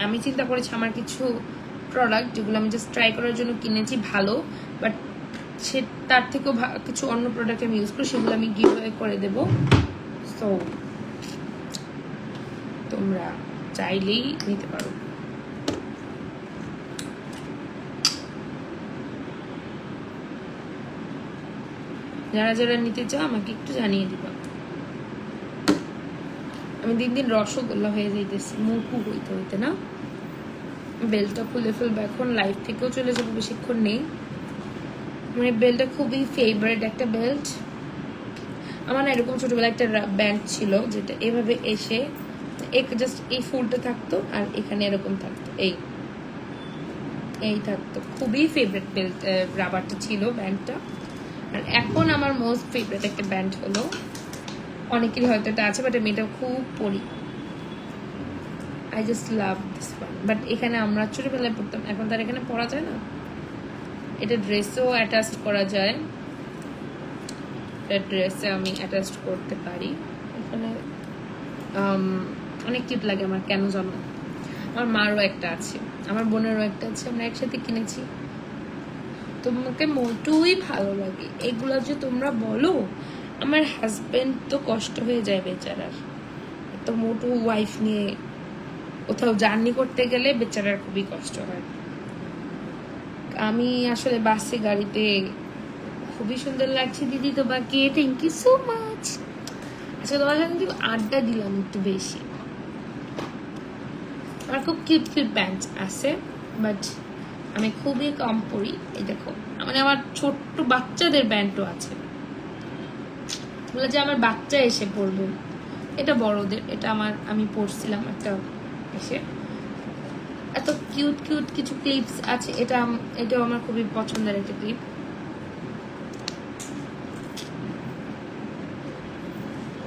আমি চিন্তা করেছি আমার কিছু প্রোডাক্ট যেগুলো আমি জাস্ট ট্রাই করার জন্য কিনেছি ভালো, বাট সে তার থেকেও কিছু অন্য প্রোডাক্ট আমি ইউজ করি, সেগুলো আমি গিভঅ্যাওয়ে করে দেব। সো তোমরা চাইলেই নিতে পারো। যারা যারা নিতে চাও আমাকে একটু জানিয়ে দিবা। আমি দিন দিন রসগোল্লা হয়ে যাইতেছি, মুখু হইতে হইতে না। বেলটা খুলে ফেলবো এখন, লাইভ থেকেও চলে যাবো, বেশিক্ষণ নেই। মানে বেল্টটা খুবই ফেভারিট একটা বেল্ট আমার। না এরকম ছোটবেলা একটা ব্যান্ড ছিল যেটা এভাবে এসে জাস্ট এই ফুলটা থাকতো আর এখানে এরকম থাকতো, এই থাকতো। খুবই ফেভারিট বেল্ট, রাবারটা ছিল ব্যান্ডটা। আর এখন আমার মোস্ট ফেভারিট একটা ব্যান্ড হলো, অনেকেরই হয়তো এটা আছে, বাট আমি এটা খুব পরি। I just love this one. But এখানে আমরা ছোটবেলায় পড়তাম, এখন তার এখানে পড়া যায় না। এটা ড্রেসেও অ্যাটাচ করা যায়, ড্রেসে আমি অ্যাটাচ করতে পারি। এখানে অনেক কিউট লাগে আমার, কেন জানো। আমার মারও একটা আছে, আমার বোনেরও একটা আছে, আমরা একসাথে কিনেছি। তোমাকে মোটেই ভালো লাগে এগুলো যে তোমরা বলো। আমার হাজবেন্ড তো কষ্ট হয়ে যায় বেচারার, তো মোটু ওয়াইফ নিয়ে কোথাও জার্নি করতে গেলে বেচারার খুবই কষ্ট হয়। আমি আসলে বাসে গাড়িতে খুবই সুন্দর লাগছে দিদি তোমাকে, থ্যাংক ইউ সো মাচ। আচ্ছা তোমার সাথে কিন্তু আড্ডা দিলাম একটু বেশি। আমার খুব কিউট কিউট প্যান্ট আছে, বাট আমি খুবই কম পরি। এই দেখো মানে আমার ছোট্ট বাচ্চাদের প্যান্টও আছে, বলে যে আমার বাচ্চা এসে পড়বে। এটা বড়দের, এটা আমি পরছিলাম একটা এসে। এত কিউট কিউট কিছু ক্লিপস আছে, এটাও আমার খুবই পছন্দের একটা ক্লিপ।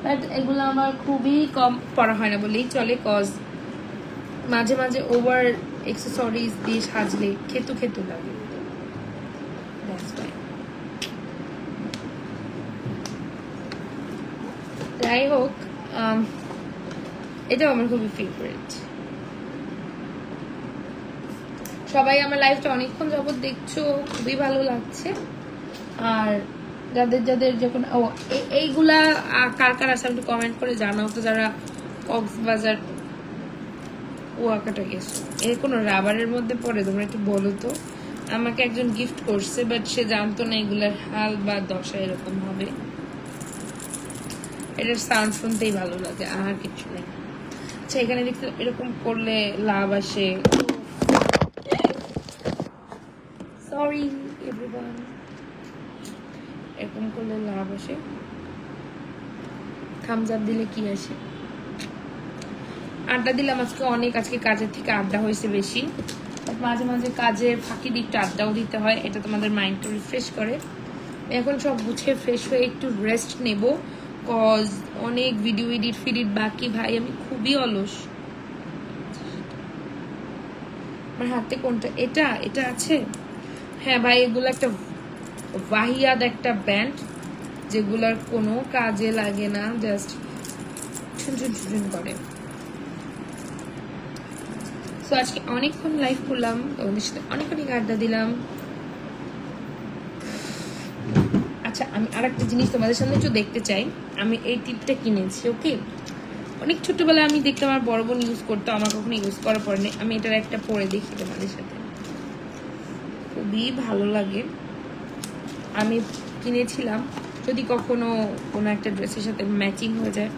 বাট এগুলো আমার খুবই কম পরা হয় না বলেই চলে, কজ মাঝে মাঝে ওভার এক্সেসরিজ দিয়ে সাজলে খেতু খেতু লাগে। যাই হোক, এটাও আমার খুবই ফেভারিট। সবাই আমার লাইফটা অনেকক্ষণ যাবত দেখছো, খুবই ভালো লাগছে। আর যাদের যাদের যখন এইগুলা কার কার আছে একটু কমেন্ট করে জানাও তো, যারা কক্সবাজার কুয়াকাটা গেছো। এর কোনো রাবারের মধ্যে পড়ে তোমরা একটু বলো তো। আমাকে একজন গিফট করছে, বাট সে জানতো না এগুলার হাল বা দশা এরকম হবে। এটার সাউন্ড শুনতেই ভালো লাগে, আর কিছু নেই। আচ্ছা এখানে দেখতে এরকম করলে লাভ আসে। সরি এভরিওয়ান, এরকম করলে লাভ আসে। থামস আপ দিলে কি আসে? আড্ডা দিলাম আজকে অনেক, আজকে কাজের থেকে আড্ডা হয়েছে বেশি। মাঝে মাঝে কাজের ফাঁকি দিকটা আড্ডাও দিতে হয়, এটা তোমাদের মাইন্ডটা রিফ্রেশ করে। এখন সব গুছিয়ে ফ্রেশ হয়ে একটু রেস্ট নেব, কজ অনেক ভিডিও এডিট বাকি। ভাই আমি খুবই অলস, আমার হাতে কোনটা, এটা এটা আছে। হ্যাঁ ভাই, এগুলো একটা ওয়াহিয়াত একটা ব্যান্ড, যেগুলোর কোনো কাজে লাগে না, জাস্ট ছুন করে। তো আজকে অনেকক্ষণ লাইভ করলাম, ওদের সাথে অনেক আড্ডা দিলাম। আচ্ছা, আমি আরেকটা জিনিস তোমাদের সামনে একটু দেখতে চাই। আমি এই টিপটা কিনেছি, ওকে? অনেক ছোটবেলায় আমি দেখতাম আমার বড় বোন ইউজ করতো, আমার কখনো ইউজ করার পরে নেই। আমি এটার একটা পরে দেখি তোমাদের সাথে, খুবই ভালো লাগে। আমি কিনেছিলাম, যদি কখনো কোনো একটা ড্রেসের সাথে ম্যাচিং হয়ে যায়।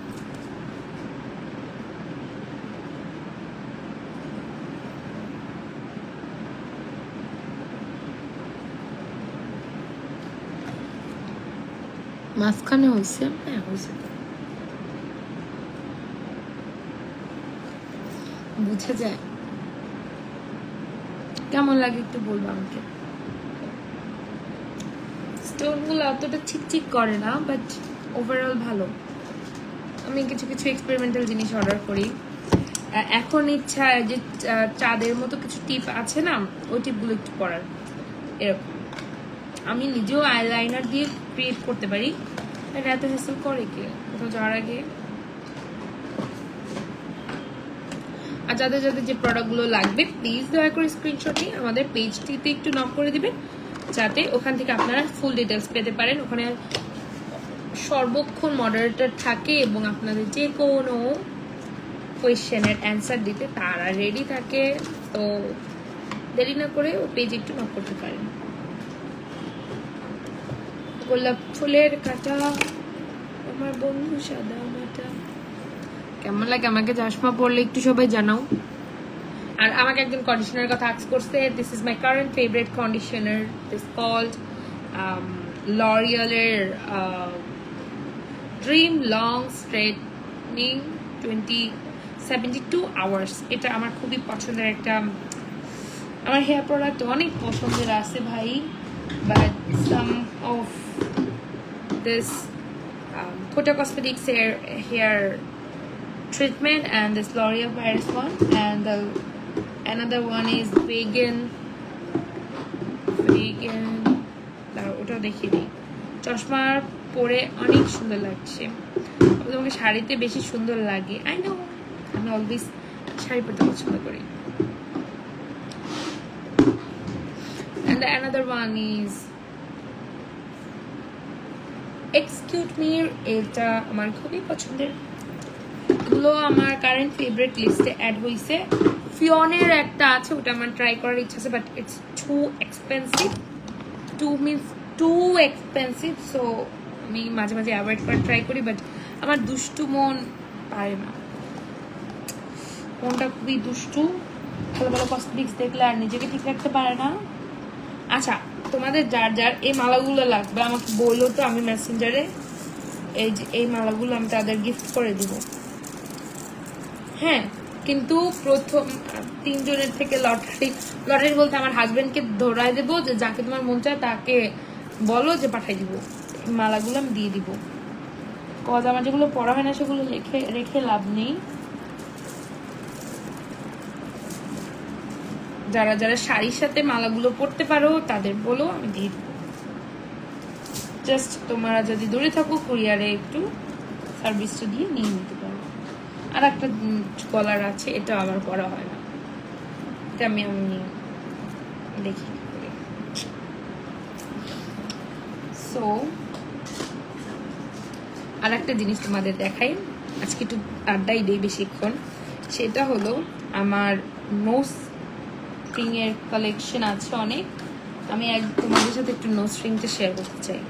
মাঝখানে হয়েছে, হ্যাঁ হয়েছে, বুঝে যায়। কেমন লাগে একটু বলবো আমাকে। স্টোনগুলো অতটা চিকচিক করে না, বাট ওভারঅল ভালো। আমি কিছু কিছু এক্সপেরিমেন্টাল জিনিস অর্ডার করি। এখন ইচ্ছা যে চাঁদের মতো কিছু টিপ আছে না, ওই টিপগুলো একটু পরার, এরকম। আমি নিজেও আইলাইনার দিয়ে ক্রিয়েট করতে পারি, এত হ্যাসেল করে কে কোথাও যাওয়ার আগে। আর যাদের যাদের যে প্রোডাক্টগুলো লাগবে, প্লিজ দয়া করে স্ক্রিনশট নিয়ে আমাদের পেজটিতে একটু নক করে দিবেন, যাতে ওখান থেকে আপনারা ফুল ডিটেলস পেতে পারেন। ওখানে সর্বক্ষণ মডারেটর থাকে এবং আপনাদের যে কোনো কোয়েশ্চেনের অ্যান্সার দিতে তারা রেডি থাকে। তো দেরি না করে ও পেজে একটু নক করতে পারেন। গোলাপ ফুলের কাটা আমার বন্ধু সাদা মাটা। কেমন লাগে আমাকে চশমা পরলে একটু সবাই জানাও। আর আমাকে একজন কন্ডিশনার কথা আস্ক করছে। This is my current favourite conditioner, this called লরিয়ালের ড্রিম লং স্ট্রেটনিং 72 আওয়ার্স। এটা আমার খুবই পছন্দের একটা, আমার হেয়ার প্রোডাক্ট অনেক পছন্দের আছে ভাই, but some of this Huda Cosmetics hair treatment and this L'Oreal Paris one, and another one is vegan ওটা দেখিয়ে দিই। চশমা পরে অনেক সুন্দর লাগছে, তোমাকে শাড়িতে বেশি সুন্দর লাগে। আই নো, আমি অলওয়েজ শাড়ি পরতে পছন্দ করি। and the another one is Excuse me, এটা আমার খুবই পছন্দের। এগুলো আমার কারেন্ট ফেভারিট লিস্টে অ্যাড হয়েছে। ফিওনের একটা আছে, ওটা আমার ট্রাই করার ইচ্ছা আছে, but it's too expensive, too expensive. So আমি মাঝে মাঝে অ্যাভয়েড করার ট্রাই করি, বাট আমার দুষ্টু মন পারে না, মনটা খুবই দুষ্টু। ভালো ভালো কসমেটিক্স দেখলে আর নিজেকে ঠিক রাখতে পারে না। আচ্ছা, তোমাদের যার যার এই মালাগুলো লাগবে আমাকে বললো তো, আমি মেসেঞ্জারে এই মালাগুলো আমি তাদের গিফট করে দিব। হ্যাঁ, কিন্তু প্রথম 3 জনের থেকে লটারি বলতে আমার হাজবেন্ডকে ধরাই দেবো, যে যাকে তোমার মন চায় তাকে বলো যে পাঠাই দিব, মালাগুলো আমি দিয়ে দিব। কজ আমার যেগুলো পড়া হয় না সেগুলো রেখে লাভ নেই। যারা যারা শাড়ির সাথে মালাগুলো পরতে পারো তাদের বলো, আমি দিয়ে দিব। জাস্ট তোমরা যদি দূরে থাকো, কুরিয়ারে একটু সার্ভিসটা দিয়ে নিয়ে নিতে পারো। আর একটা গলার আছে, এটা আমার পরা হয় না, এটা আমি দেখি। সো আর একটা জিনিস তোমাদের দেখাই, আজকে একটু আড্ডাই দেই বেশিক্ষণ। সেটা হলো আমার নোজ স্ট্রিং এর কালেকশন আছে অনেক। আমি তোমাদের সাথে একটু নোজ স্ট্রিংটা শেয়ার করতে চাই।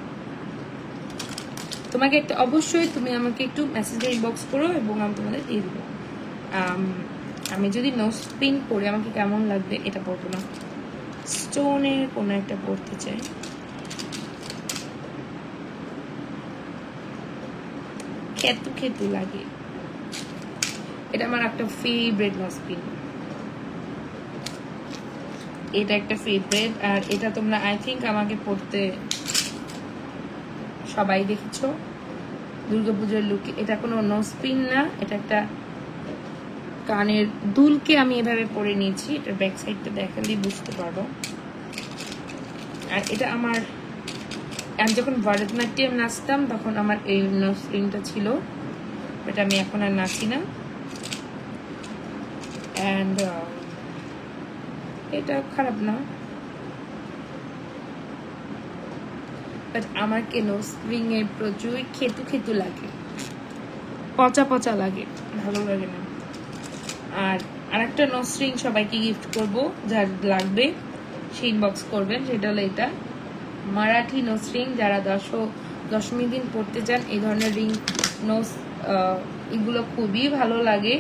তোমাকে একটা অবশ্যই তুমি আমাকে একটু মেসেজে ইনবক্স করো এবং আমি তোমাদের দিয়ে দেবো। আমি যদি নোজ পিন পরে আমাকে কেমন লাগবে, এটা পরবো না, স্টোনের কোনো একটা পরতে চাই। খেতু লাগে, এটা আমার একটা ফেভারিট নোজ পিন, এটা একটা ফেভারিট। আর এটা তোমরা আই থিঙ্ক আমাকে পড়তে সবাই দেখেছো দুর্গাপূজার লুকে। এটা কোনো নোজ পিন না, এটা একটা কানের দুলকে আমি এভাবে পরে নিয়েছি। এটার ব্যাক সাইডটা দেখালেই বুঝতে পারবো। আর এটা আমার, আমি যখন ভরতনাট্যম নাচতাম তখন আমার এই নোজ রিংটা ছিল, এটা আমি এখন আর নাচি না। অ্যান্ড এটা খারাপ না, বাট আমার কেন স্প্রিং এর প্রচুর খেতু খেতু লাগে, পচা পচা লাগে, ভালো লাগে না। আর আরেকটা নোজ রিং সবাইকে গিফট করব, যার লাগবে সে ইনবক্স করবেন। সেটা হলো এটা মারাঠি নোজ রিং। যারা দশমী দিন পড়তে চান এই ধরনের রিং নোজ, এগুলো খুবই ভালো লাগে।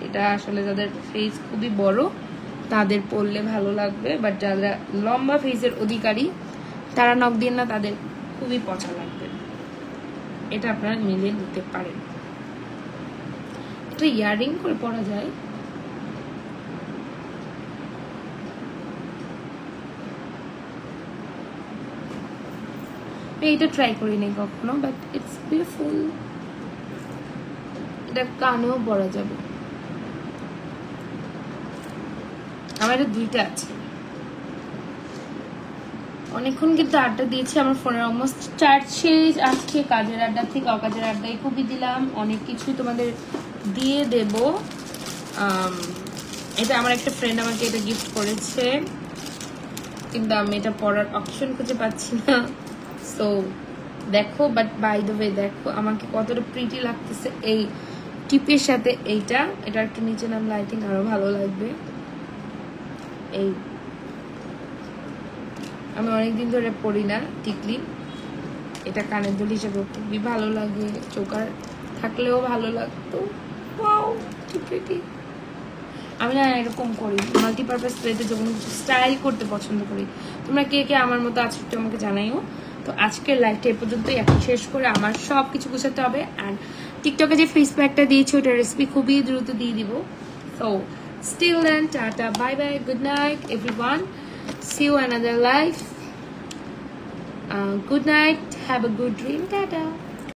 এটা আসলে যাদের ফেস খুবই বড় তাদের পরলে ভালো লাগবে, বাট যারা লম্বা ফেসের অধিকারী তারা নখ দিন না, তাদের খুবই পচা লাগবে। এটা আপনারা মিলিয়ে নিতে পারেন। এটা ইয়ারিং করে পরা যায়। এইটা ট্রাই করিনি কখনো, বাট ইটস বিউটিফুল। এটা কানেও পরা যাবে। আমার এটা দুইটা আছে। অনেকক্ষণ কিন্তু আড্ডা দিয়েছি, আমার ফোনের অলমোস্ট চার্জ শেষ। আজকে কাজের আড্ডা থেকে অকাজের আড্ডায় খুবই দিলাম, অনেক কিছুই তোমাদের দিয়ে দেব। এটা আমার একটা ফ্রেন্ড আমাকে এটা গিফট করেছে, কিন্তু আমি এটা পরার অপশন খুঁজে পাচ্ছি না। সো দেখো, বাট বাই দ্য ওয়ে দেখো আমাকে কতটা প্রিটি লাগতেছে এই টিপের সাথে। এইটা এটা একটু নিচে নাম লাইটিং আরো ভালো লাগবে। এই আমি অনেকদিন ধরে পরি না টিকলি, এটা কানের দুল হিসেবে খুবই ভালো লাগে, চোকার থাকলেও ভালো লাগতো। ওয়াও কি প্রিটি। আমি না এরকম করি মাল্টিপারপাস ওয়েতে যখন কিছু স্টাইল করতে পছন্দ করি। তোমরা কে কে আমার মতো আছো একটু আমাকে জানাইও। তো আজকের লাইভটা এ পর্যন্তই, এখন শেষ করে আমার সব কিছু গুছাতে হবে। আর টিকটকে যে ফেস প্যাকটা দিয়েছি ওটার রেসিপি খুবই দ্রুত দিয়ে দিব। সো স্টিল দেন, টাটা, bye bye, good night everyone, see you another live. Good night, have a good dream, tata.